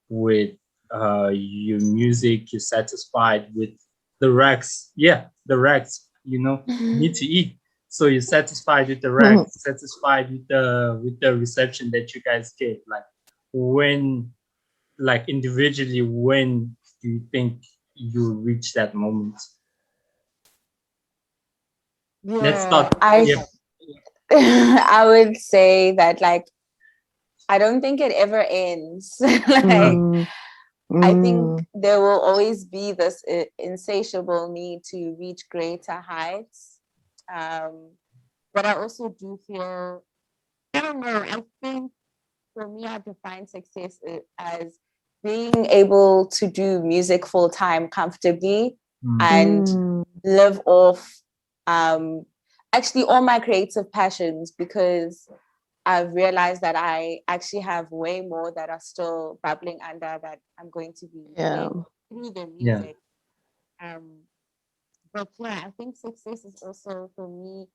with your music, you're satisfied with the racks. Yeah, the racks, you need to eat. So you're satisfied with the racks, satisfied with the reception that you guys get. Like when, like individually, when do you think you reach that moment? Let's start. I would say that like I don't think it ever ends. I think there will always be this insatiable need to reach greater heights. But I also do feel, I don't know, I think for me, I define success as being able to do music full time comfortably and live off actually all my creative passions, because I've realized that I actually have way more that are still bubbling under that I'm going to be doing through the music. But yeah, I think success is also for me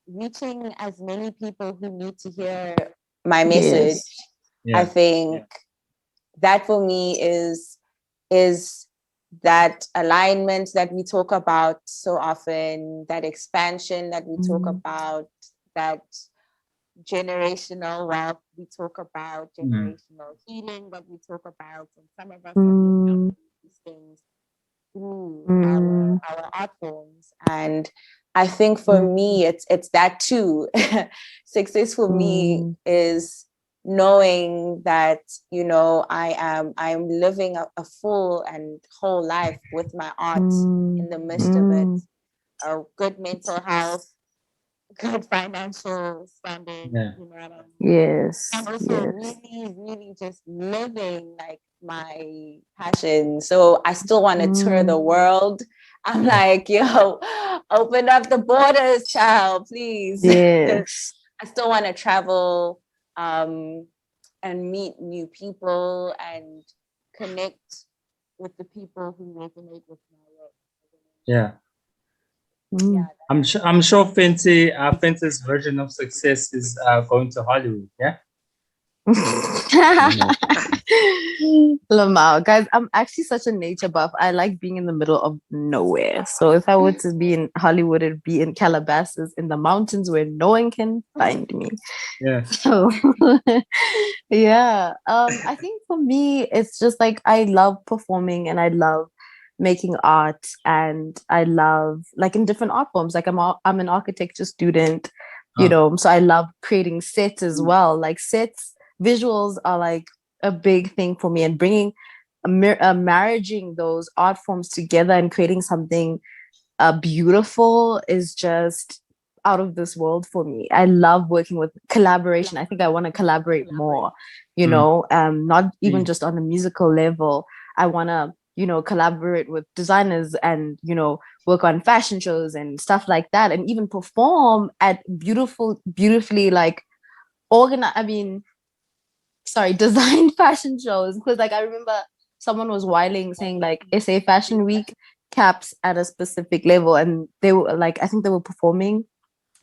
reaching as many people who need to hear my message. I think that for me is that alignment that we talk about so often, that expansion that we talk about, that generational wealth we talk about, generational healing that we talk about, and some of us are doing these things through our art forms. And I think for me, it's that too. Success for me is knowing that, I'm living a full and whole life with my art in the midst of it. A good mental health, good financial standing, you know what I mean? Yes. And also really, really just living like my passion. So I still want to tour the world. I'm like, open up the borders, child, please. Yes. I still want to travel and meet new people and connect with the people who resonate with my work. Yeah. Yeah, I'm sure Fentse's version of success is going to Hollywood. Yeah. Lamau, guys, I'm actually such a nature buff. I like being in the middle of nowhere. So if I were to be in Hollywood, it'd be in Calabasas in the mountains where no one can find me. Yeah. So yeah. I think for me, it's just like I love performing and I love making art, and I love like in different art forms. Like I'm an architecture student, you know, so I love creating sets as well. Like sets, visuals are like a big thing for me, and bringing marrying those art forms together and creating something beautiful is just out of this world for me. I love working with collaboration. I think I want to collaborate more, you know, not even just on a musical level. I want to, you know, collaborate with designers and, you know, work on fashion shows and stuff like that, and even perform at beautifully like designed fashion shows. Because like I remember someone was whiling saying like SA Fashion Week caps at a specific level, and they were like, I think they were performing,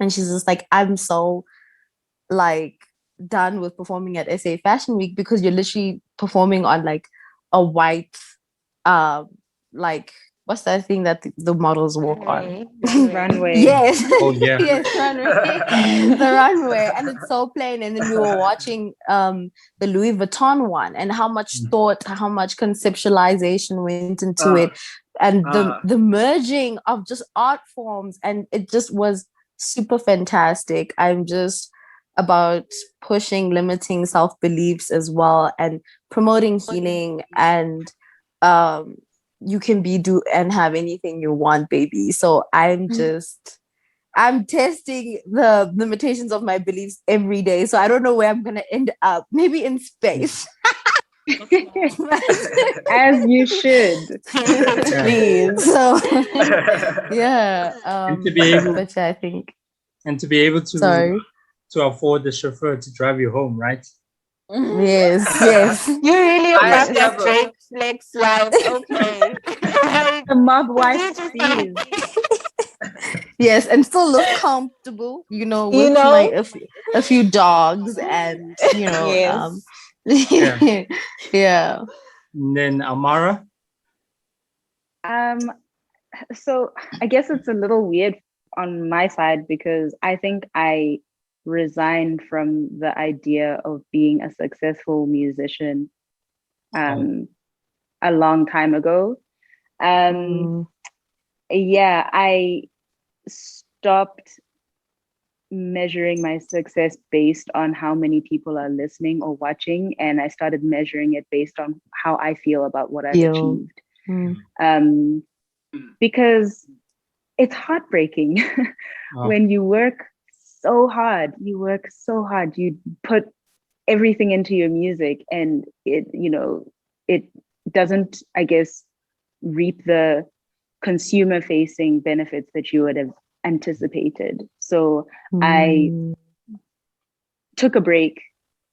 and she's just like, I'm so like done with performing at SA Fashion Week, because you're literally performing on like a white like what's that thing that the models walk on? Runway. Yes. Oh yeah. Yes, runway. The runway, and it's so plain. And then we were watching the Louis Vuitton one, and how much thought, how much conceptualization went into it, and the merging of just art forms, and it just was super fantastic. I'm just about pushing limiting self-beliefs as well, and promoting healing, and you can do and have anything you want, baby. So I'm testing the limitations of my beliefs every day. So I don't know where I'm gonna end up. Maybe in space. As you should. Please. So yeah. And to be able, but I think, and to be able to afford the chauffeur to drive you home, right? Yes. You really love that Drake flex life. Okay. The mob wife sees. Yes, and still look comfortable, you know, with like a few dogs, and you know, yeah. And then Amara. So I guess it's a little weird on my side, because I think I resigned from the idea of being a successful musician a long time ago. Yeah, I stopped measuring my success based on how many people are listening or watching, and I started measuring it based on how I feel about what I've achieved. Because it's heartbreaking when you work so hard, you put everything into your music, and it, you know, it doesn't, I guess, reap the consumer facing benefits that you would have anticipated. So I took a break.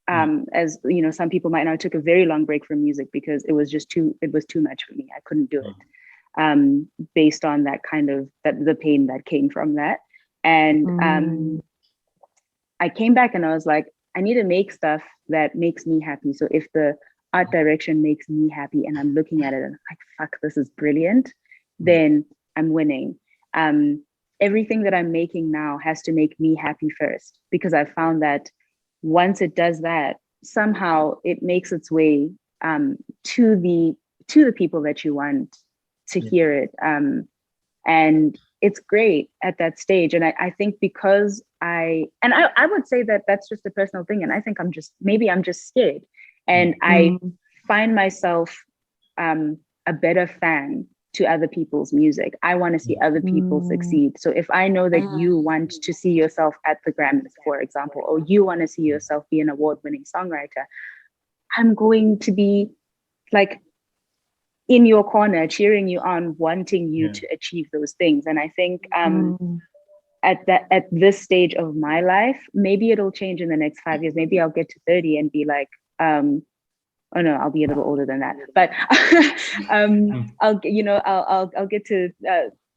As you know, some people might know, I took a very long break from music because it was too much for me. I couldn't do it. Based on that kind of the pain that came from that. And I came back and I was like, I need to make stuff that makes me happy. So if the art direction makes me happy and I'm looking at it and I'm like, fuck, this is brilliant, then I'm winning. Everything that I'm making now has to make me happy first, because I found that once it does that, somehow it makes its way to the people that you want to hear it. And it's great at that stage. And I think because I would say that that's just a personal thing. And I think I'm just scared. And I find myself a better fan to other people's music. I want to see other people succeed. So if I know that you want to see yourself at the Grammys, for example, or you want to see yourself be an award-winning songwriter, I'm going to be like in your corner, cheering you on, wanting you to achieve those things. And I think at this stage of my life, maybe it'll change in the next 5 years. Maybe I'll get to 30 and be like, oh no, I'll be a little older than that. But I'll get to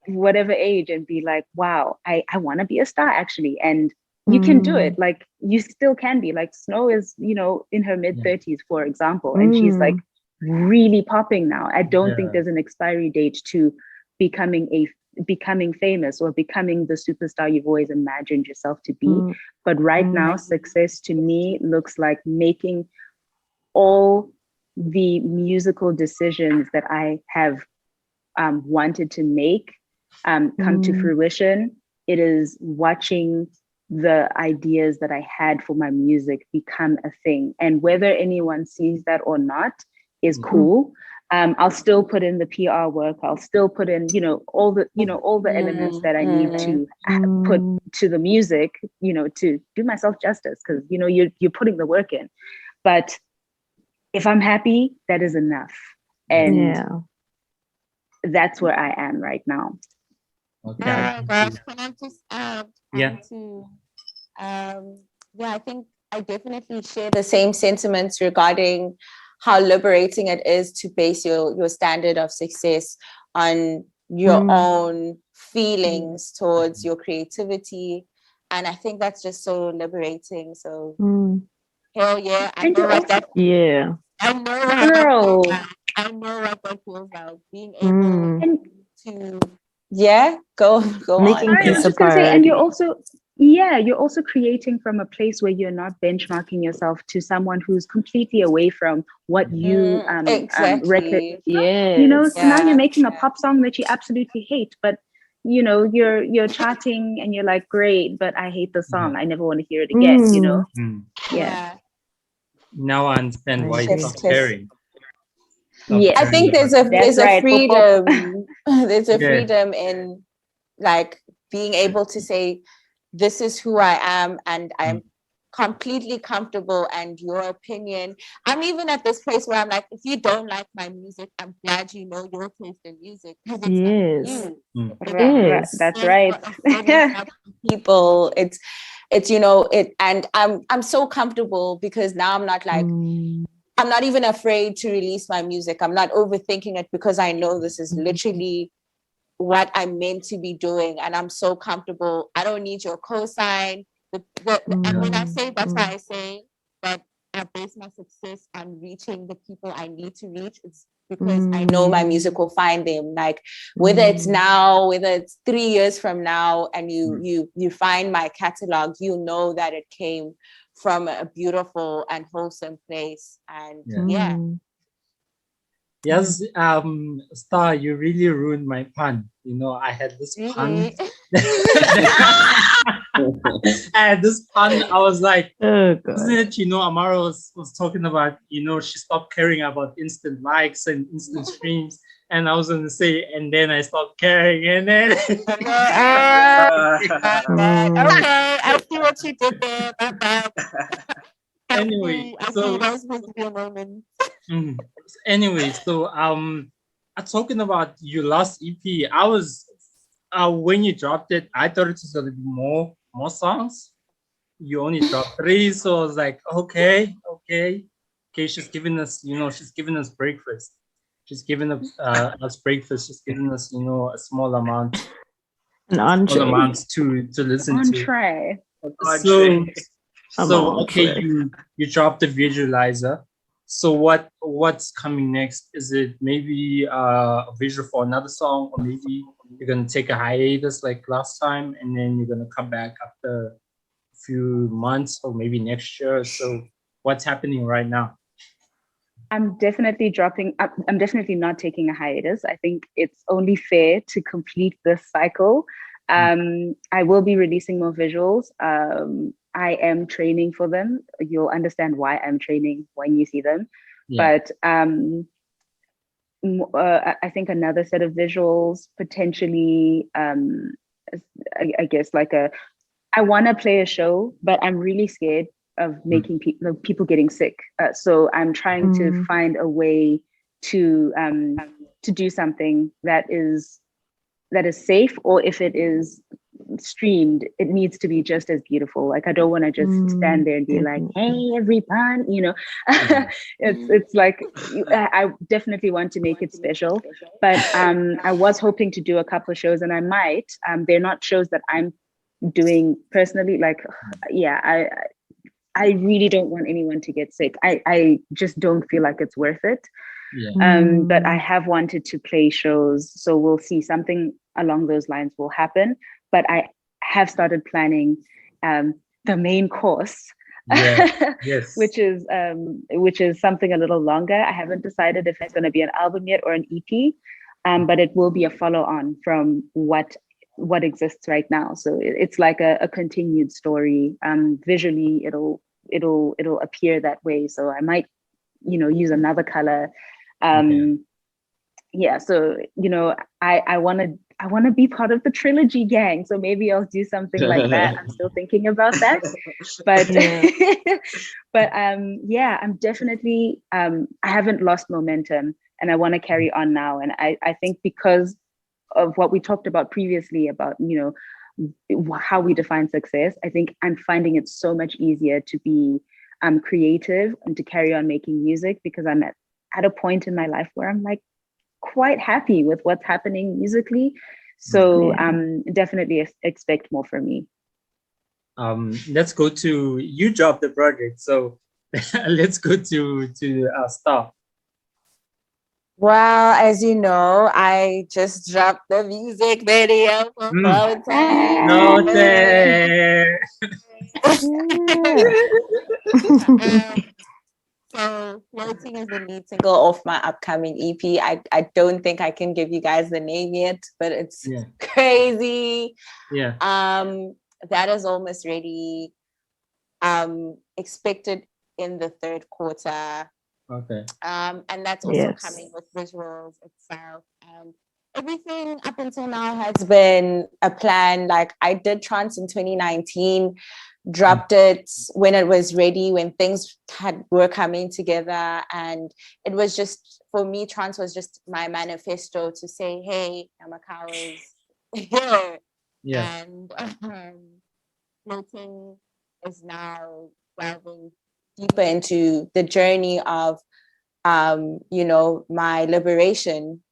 whatever age and be like, wow, I want to be a star actually. And you can do it. Like, you still can be. Like, Snow is, you know, in her mid-30s, for example, and she's like really popping now. I don't think there's an expiry date to becoming famous or becoming the superstar you've always imagined yourself to be. But right now, success to me looks like making all the musical decisions that I have wanted to make come to fruition. It is watching the ideas that I had for my music become a thing. And whether anyone sees that or not is cool. I'll still put in the PR work. I'll still put in, all the elements that I need to put to the music, to do myself justice, because, you're putting the work in. But if I'm happy, that is enough. And that's where I am right now. Okay. Oh my gosh, can I just add to, I think I definitely share the same sentiments regarding how liberating it is to base your standard of success on your own feelings towards your creativity. And I think that's just so liberating. So hell yeah. I know what that feels like, being able to go on. I was just gonna say, and you're also creating from a place where you're not benchmarking yourself to someone who's completely away from what you record. So now you're making a pop song that you absolutely hate, but you're charting and you're like, great, but I hate the song. I never want to hear it again. Now I understand why you stopped caring. I think there's a freedom. There's a freedom in like being able to say, this is who I am, and I'm completely comfortable, and your opinion. I'm even at this place where I'm like, if you don't like my music, I'm glad you know your taste in music. Yes. That's right. People, it's and I'm so comfortable because now I'm not like, I'm not even afraid to release my music. I'm not overthinking it because I know this is literally what I'm meant to be doing. And I'm so comfortable. I don't need your cosign. And when I say, that's why I say that I base my success on reaching the people I need to reach. It's because I know my music will find them. Like whether it's now, whether it's 3 years from now, and you find my catalog, you know that it came from a beautiful and wholesome place. And Yes, Star, you really ruined my pun. I had this pun. I had this pun. I was like, isn't it, Amara was talking about, she stopped caring about instant likes and instant streams. And I was going to say, and then I stopped caring. And then. Okay, I see what you did there. Anyway, so talking about your last EP, I was when you dropped it, I thought it was gonna be more songs. You only dropped 3, so I was like, okay. She's giving us, she's giving us breakfast. She's giving us breakfast. She's giving us, a small amount, to listen to. So okay, you dropped the visualizer. So what's coming next? Is it maybe a visual for another song, or maybe you're gonna take a hiatus like last time, and then you're gonna come back after a few months, or maybe next year? So what's happening right now? I'm definitely not taking a hiatus. I think it's only fair to complete this cycle. I will be releasing more visuals. I am training for them. You'll understand why I'm training when you see them. But I think another set of visuals, potentially, I guess I want to play a show, but I'm really scared of making people getting sick. So I'm trying to find a way to do something that is safe, or if it is streamed, it needs to be just as beautiful. Like I don't want to just stand there and be like, hey everyone, you know. It's like I definitely want to make it special. But I was hoping to do a couple of shows, and I might. They're not shows that I'm doing personally. Like, yeah, I really don't want anyone to get sick. I just don't feel like it's worth it. But I have wanted to play shows, so we'll see. Something along those lines will happen. But I have started planning the main course, yes. which is something a little longer. I haven't decided if it's going to be an album yet or an EP, but it will be a follow-on from what exists right now. So it's like a continued story. Visually, it'll appear that way. So I might, use another color. Yeah. So I want to be part of the trilogy gang. So maybe I'll do something like that. I'm still thinking about that. But but yeah, I'm definitely I haven't lost momentum, and I want to carry on now. And I think because of what we talked about previously about, how we define success, I think I'm finding it so much easier to be creative and to carry on making music, because I'm at a point in my life where I'm like quite happy with what's happening musically. So definitely expect more from me. Let's go to, you dropped the project, so let's go to Star. Well, as you know, I just dropped the music video for Fentse. So Floating is the lead single of my upcoming EP. I don't think I can give you guys the name yet, but it's crazy. Yeah. That is almost ready. Expected in the third quarter. Okay. And that's also coming with visuals itself, and everything up until now has been a plan. Like I did trance in 2019, dropped it when it was ready, when things were coming together, and it was just, for me, trance was just my manifesto to say, hey, Namakau is here. And Floating is now delving deeper into the journey of my liberation,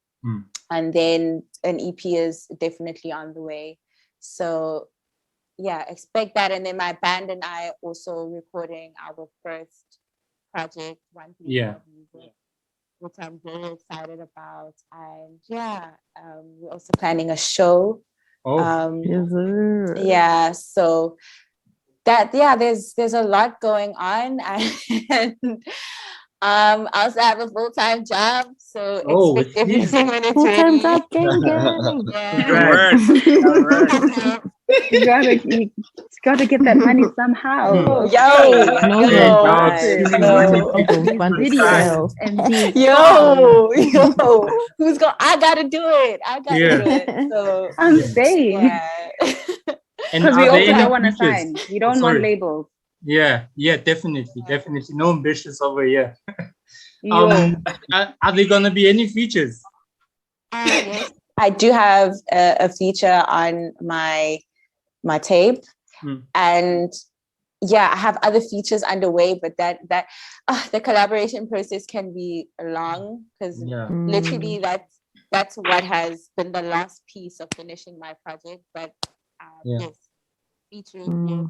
and then an EP is definitely on the way. So yeah, expect that. And then my band and I are also recording our first project, 134 Music, which I'm very excited about. And we're also planning a show. So that there's a lot going on, and I also have a full-time job, so expect everything when it's ready. Full-time job, gang. You gotta get that money somehow. I gotta do it. So I'm saying. Because we also don't want to sign. We don't want labels. Yeah, definitely. No ambitions over here. Are there gonna be any features? Yes, I do have a feature on my tape, and I have other features underway, but that the collaboration process can be long, because literally that's what has been the last piece of finishing my project. But yes, featuring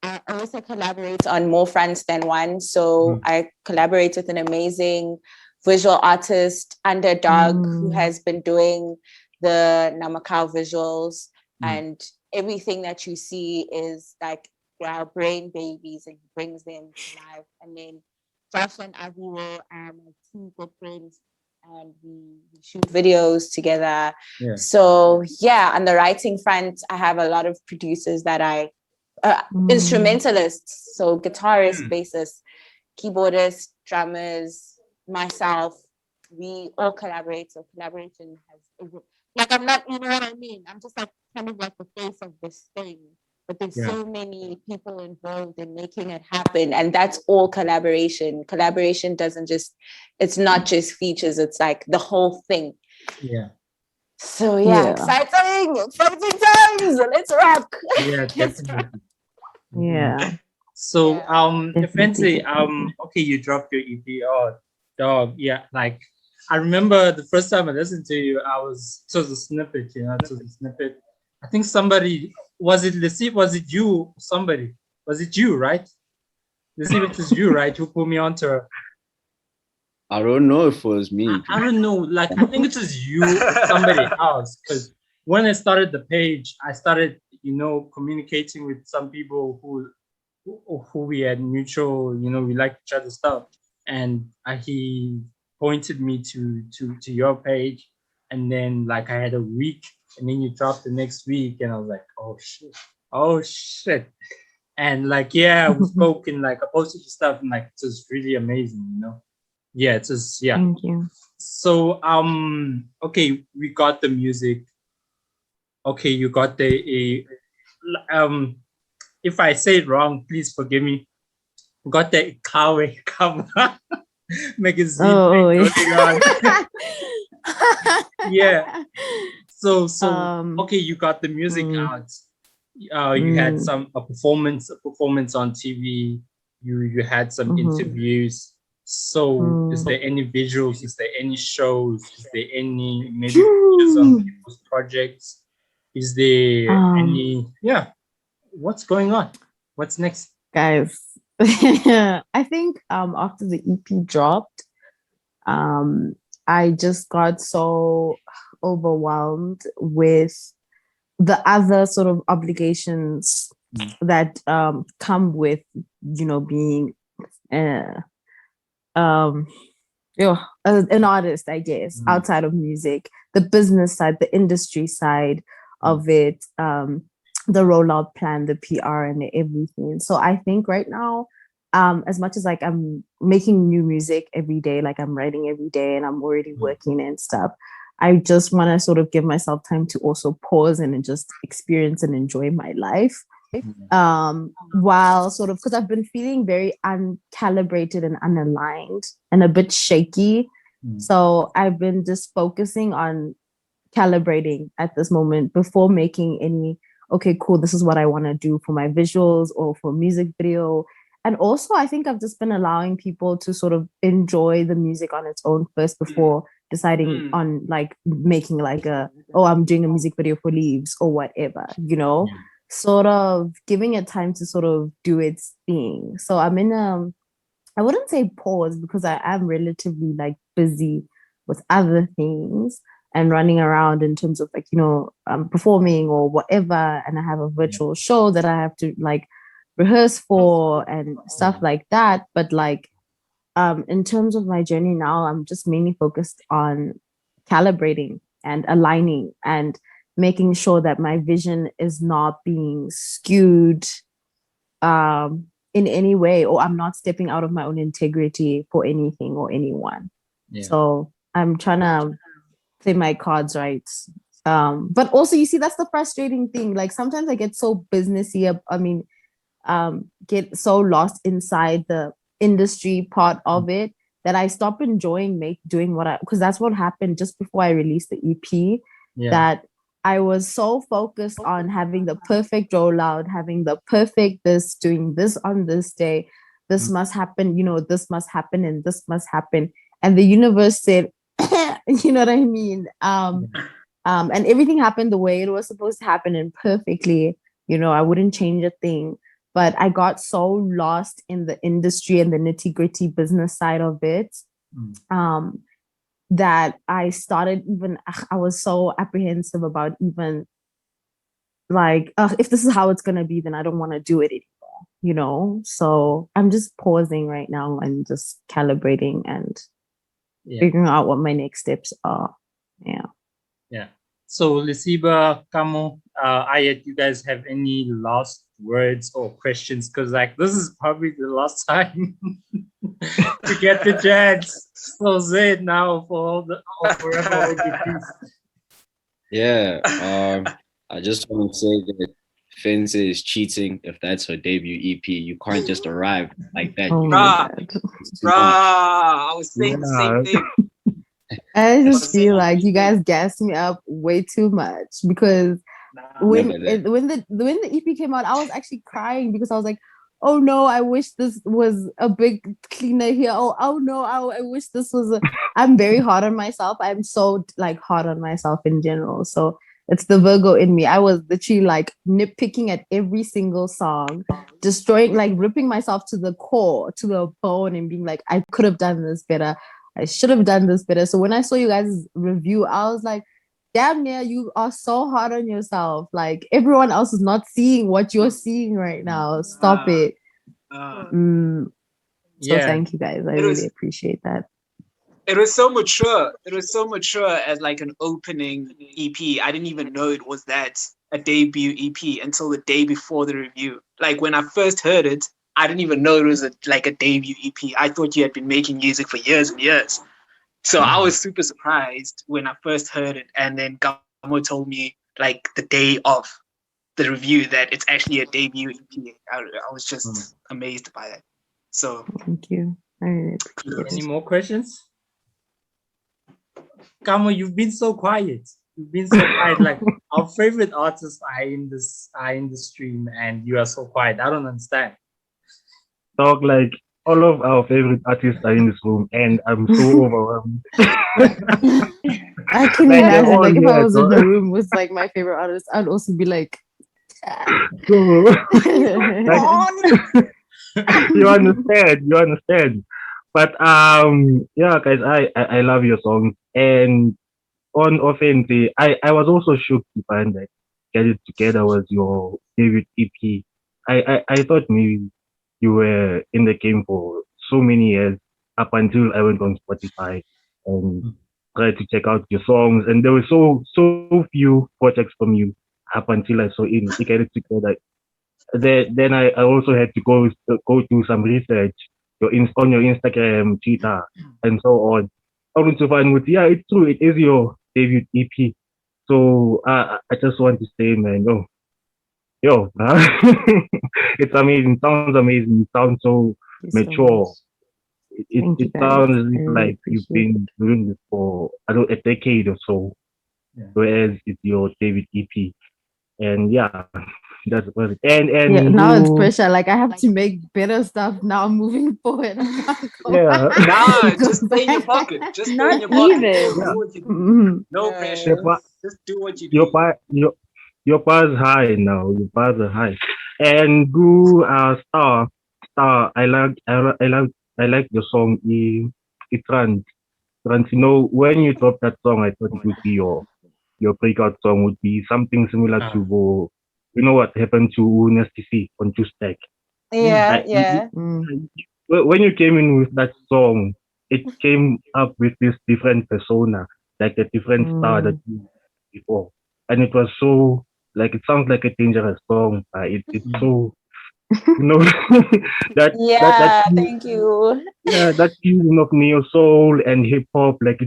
I also collaborate on more fronts than one. So I collaborate with an amazing visual artist, Underdog, who has been doing the Namakau visuals, and everything that you see is like our brain babies, and he brings them to life. And then Josh and Aviwo are my two good friends, and we shoot videos together. So on the writing front, I have a lot of producers that I instrumentalists, so guitarists, bassists, keyboardists, drummers, myself, we all collaborate. So collaboration has, like, I'm not, you know what I mean? I'm just like kind of like the face of this thing, but there's so many people involved in making it happen, and that's all collaboration. Collaboration doesn't just, it's not just features, it's like the whole thing. So exciting times. Let's rock. Yeah, definitely. Yeah. So Definitely. Fentse, okay, you dropped your EP. Oh, dog, yeah. Like I remember the first time I listened to you, it was a snippet, you know, it was a snippet. I think somebody was it LESIBA, was it you? Somebody. Was it you, right? LESIBA, it was you, right? Who put me onto her. I don't know if it was me. I don't know. Like I think it was you or somebody else. Because when I started the page, I started, you know, communicating with some people who we had mutual, you know, we like each other's stuff, and he pointed me to your page, and then like I had a week, and then you dropped the next week, and I was like, oh shit, and like we spoke, and like I posted your stuff, and like it was really amazing, you know. Yeah, it's just Thank you. So okay, we got the music. Okay, you got the if I say it wrong, please forgive me. Got the Kawe cover magazine. Oh, yeah. So okay, you got the music out. You had a performance on TV. You had some interviews. So is there any visuals? Is there any shows? Is there any maybe pictures on people's projects? Is there any what's going on? What's next? Guys, I think after the EP dropped, I just got so overwhelmed with the other sort of obligations that come with, you know, being an artist, I guess, outside of music, the business side, the industry side of it, the rollout plan, the PR and everything. So I think right now, as much as like I'm making new music every day, like I'm writing every day and I'm already working and stuff, I just want to sort of give myself time to also pause and just experience and enjoy my life. While sort of, because I've been feeling very uncalibrated and unaligned and a bit shaky. So I've been just focusing on calibrating at this moment before making any, okay, cool, this is what I want to do for my visuals or for music video. And also, I think I've just been allowing people to sort of enjoy the music on its own first before deciding on like making like I'm doing a music video for Leaves or whatever, you know, sort of giving it time to sort of do its thing. So I'm in I wouldn't say pause because I am relatively like busy with other things and running around in terms of like, you know, performing or whatever. And I have a virtual show that I have to like rehearse for and stuff like that. But like, in terms of my journey now, I'm just mainly focused on calibrating and aligning and making sure that my vision is not being skewed in any way, or I'm not stepping out of my own integrity for anything or anyone. So I'm trying to play my cards right. But also, you see, that's the frustrating thing. Like sometimes I get so businessy. I mean, get so lost inside the industry part of it that I stop enjoying doing because that's what happened just before I released the EP. That I was so focused on having the perfect rollout, having the perfect this, doing this on this day. This must happen, you know, this must happen and this must happen. And the universe said, you know what I mean? And everything happened the way it was supposed to happen and perfectly, you know, I wouldn't change a thing. But I got so lost in the industry and the nitty-gritty business side of it that I started I was so apprehensive about even like, if this is how it's going to be, then I don't want to do it anymore, you know? So I'm just pausing right now and just calibrating and figuring out what my next steps are. Yeah. So LESIBA, KAMO, Ayat, you guys have any last words or questions? Because like this is probably the last time to get the chance. So say it now for forever. I just want to say that Fentse is cheating if that's her debut EP. You can't just arrive like that. I was saying the same thing. I just feel like you guys gassed me up way too much because when the EP came out, I was actually crying because I was like, oh no, I wish this was a big cleaner here. Oh no, I wish this was a. I'm very hard on myself. I'm so like hard on myself in general. So it's the Virgo in me. I was literally like nitpicking at every single song, destroying, like ripping myself to the core, to the bone, and being like, I could have done this better. I should have done this better. So when I saw you guys' review, I was like, damn near, you are so hard on yourself. Like everyone else is not seeing what you're seeing right now. Stop it. So thank you guys. I really appreciate that. It was so mature. It was so mature as like an opening EP. I didn't even know it was that, a debut EP, until the day before the review. Like when I first heard it, I didn't even know it was like a debut EP. I thought you had been making music for years and years. So I was super surprised when I first heard it. And then KAMO told me like the day of the review that it's actually a debut EP. I was just amazed by that. So thank you. Any more questions? KAMO, you've been so quiet. You've been so quiet. Like our favorite artists are in the stream, and you are so quiet. I don't understand. Talk like all of our favorite artists are in this room, and I'm so overwhelmed. I can imagine, like, if I was in the room with like my favorite artist, I'd also be like, you understand. But yeah, guys, I love your songs. And on Fentse, I was also shocked to find that Get It Together was your debut EP. I thought maybe you were in the game for so many years, up until I went on Spotify and tried to check out your songs, and there were so few projects from you up until I saw in Get It Together. Then I also had to go do some research on your Instagram, Twitter, and so on. Only to find with, yeah, it's true, it is your debut EP. So I just want to say, man, yo, it's amazing. Sounds amazing. You sound so mature. It sounds like you've been doing this for a decade or so, whereas it's your debut EP. And yeah, that's what it. And yeah, now it's pressure. Like I have to make better stuff now moving forward. Yeah, nah, just stay in your pocket. Just stay in your pocket. Yeah. No pressure. Just do what you do. Your bars high now. Your bars are high. And go star. I like the song. It runs. You know, when you drop that song, I thought it would be your breakout song would be something similar to you know what happened to Nasty C on Two Stack. Yeah. When you came in with that song, it came up with this different persona, like a different star that you before, and it was so like it sounds like a dangerous song. It's so you know that thank you. Yeah, that fusion of neo soul and hip hop, like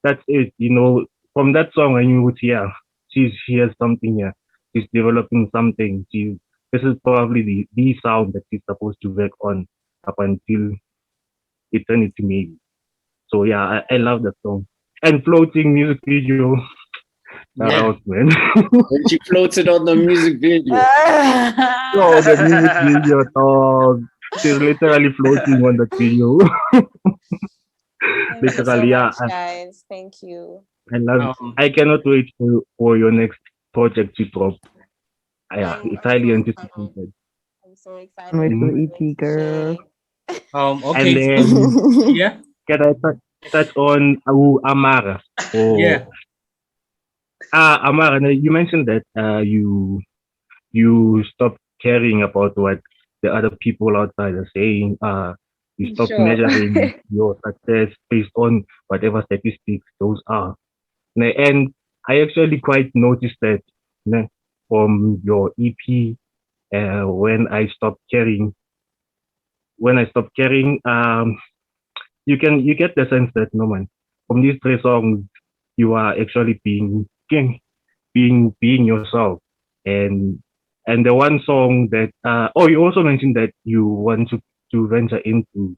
that's it. You know, from that song I knew, yeah, she has something here. She's developing something. This is probably the sound that she's supposed to work on up until eternity, maybe. So yeah, I love that song. And floating music video. Out, man. When she floated on the music video. Oh, the music video, dog. She's literally floating on the video. Literally, yeah. Guys, thank you. I love it. I cannot wait for your next project to drop. Yeah, it's highly anticipated. I'm so excited. I'm waiting for the EP, girl. Okay. And then, yeah. Can I touch on Amara? Yeah. Amara, you mentioned that you stopped caring about what the other people outside are saying. You stopped measuring your success based on whatever statistics those are. And I actually quite noticed that from your EP, when I stopped caring, you get the sense that no man, from these 3 songs, you are actually being yourself. And the one song that you also mentioned that you want to venture into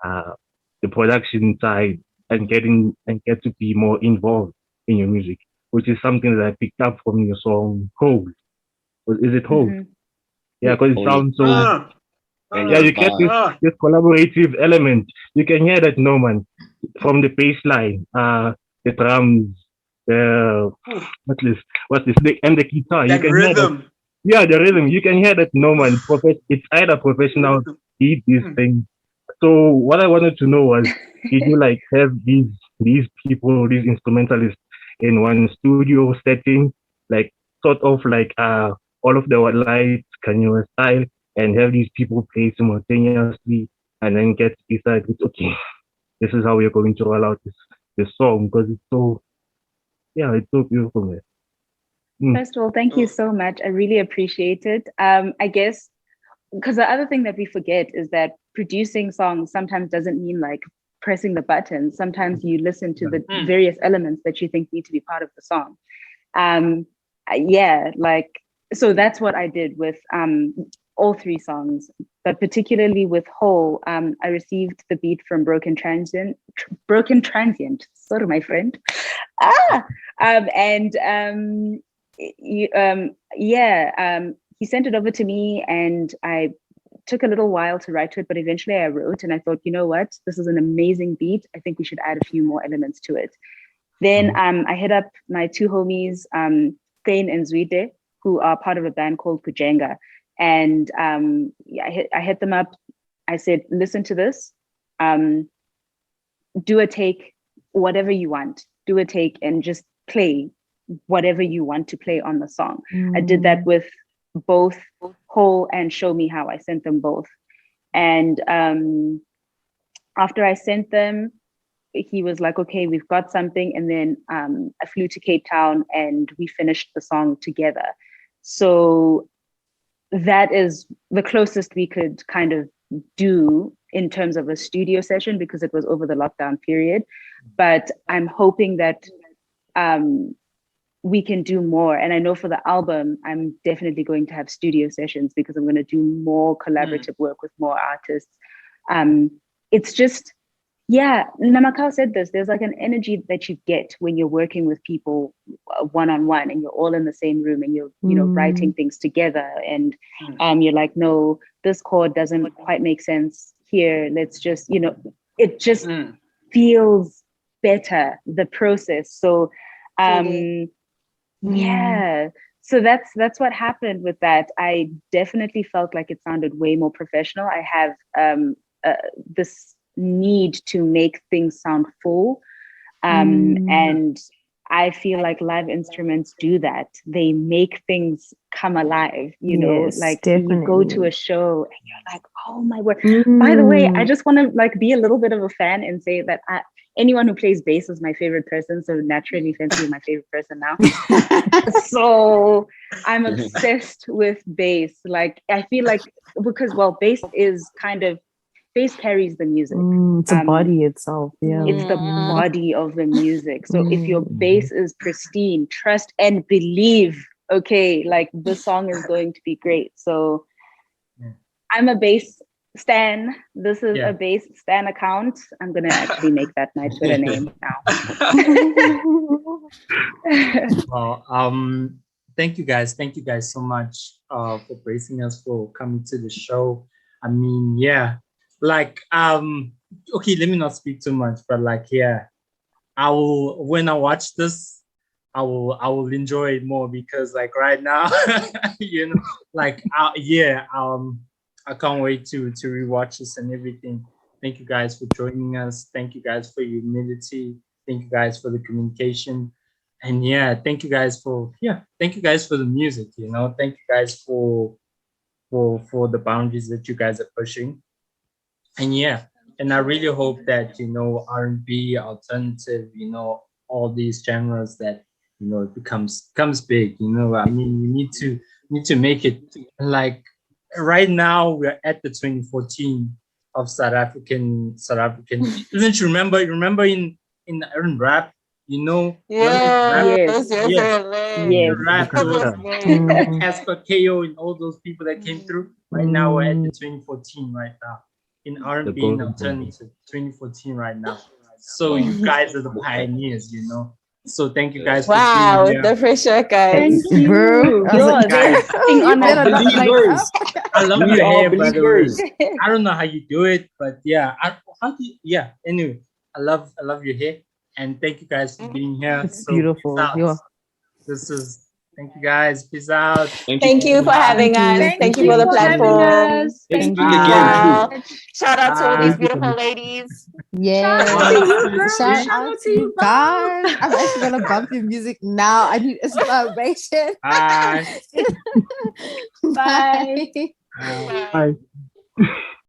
the production side and get to be more involved in your music, which is something that I picked up from your song Hold. Is it Hold? Mm-hmm. Yeah, because it sounds so. Yeah, you get this collaborative element. You can hear that, no man, from the bass line, the drums, what's this, and the guitar. That you can rhythm. hear that. Yeah, the rhythm. You can hear that, no man. It's either professional beat these things. So what I wanted to know was, did you like have these people, these instrumentalists in one studio setting, like sort of like all of the lights, Kanye style, and have these people play simultaneously, and then get to decide, okay, this is how we're going to roll out this song, because it's so beautiful, man. First of all, thank you so much. I really appreciate it. I guess because the other thing that we forget is that producing songs sometimes doesn't mean like pressing the button. Sometimes you listen to the various elements that you think need to be part of the song. So that's what I did with all three songs, but particularly with Whole. I received the beat from Broken Transient. Sorry, my friend. He sent it over to me, and I took a little while to write to it, but eventually I wrote, and I thought, you know what, this is an amazing beat. I think we should add a few more elements to it. Then I hit up my two homies, Thane and Zwide, who are part of a band called Kujenga. And I hit them up. I said, listen to this, do a take, whatever you want, do a take and just play whatever you want to play on the song. I did that with both Whole and Show Me How. I sent them both. And after I sent them, he was like, okay, we've got something. And then I flew to Cape Town and we finished the song together. So that is the closest we could kind of do in terms of a studio session, because it was over the lockdown period. But I'm hoping that we can do more. And I know for the album, I'm definitely going to have studio sessions, because I'm going to do more collaborative work with more artists. It's just, Namakau said this, there's like an energy that you get when you're working with people one-on-one, and you're all in the same room, and you're, writing things together, and you're like, no, this chord doesn't quite make sense here. Let's just, it just feels better, the process. So, so that's what happened with that. I definitely felt like it sounded way more professional. I have this need to make things sound full, and I feel like live instruments do that. They make things come alive, Yes, like definitely. you go to a show and you're like, oh my word. By the way, I just want to like be a little bit of a fan and say that anyone who plays bass is my favorite person. So naturally, Fentse is my favorite person now. So I'm obsessed with bass. Like, I feel like, because, bass carries the music. It's a body itself. Yeah. It's the body of the music. So if your bass is pristine, trust and believe, okay, like the song is going to be great. So I'm a bass stan. This is a bass stan account. I'm gonna actually make that my Twitter name now. Well, thank you guys so much for bracing us, for coming to the show. I mean, like okay, let me not speak too much, but like, I will, when I watch this, I will enjoy it more, because like right now, like I can't wait to rewatch this and everything. Thank you guys for joining us. Thank you guys for your humility. Thank you guys for the communication. And thank you guys for the music, Thank you guys for the boundaries that you guys are pushing. And I really hope that, R&B, alternative, all these genres, that, it becomes big, I mean, we need to make it. Like right now we're at the 2014 of South African. Don't you remember in rap, Yes. rap, Casper KO and all those people that came through. Right now we're at the 2014 right now. In R&B and alternative, 2014 right now. So you guys are the pioneers, you know. So thank you guys for Wow, being here. the pressure, guys. Thank you. Yo, there's nothing on are believers. I love We your are hair, by the way. believers. I don't know how you do it, but yeah, anyway, I love your hair, and thank you guys for being here. It's beautiful. Thank you guys. Peace out. Thank you for having us. Thank you for the platform. Thank you again. Shout out to all these beautiful ladies. Yeah. Shout out to you guys. I'm actually gonna bump your music now. I need inspiration. Bye. Bye. Bye. Bye.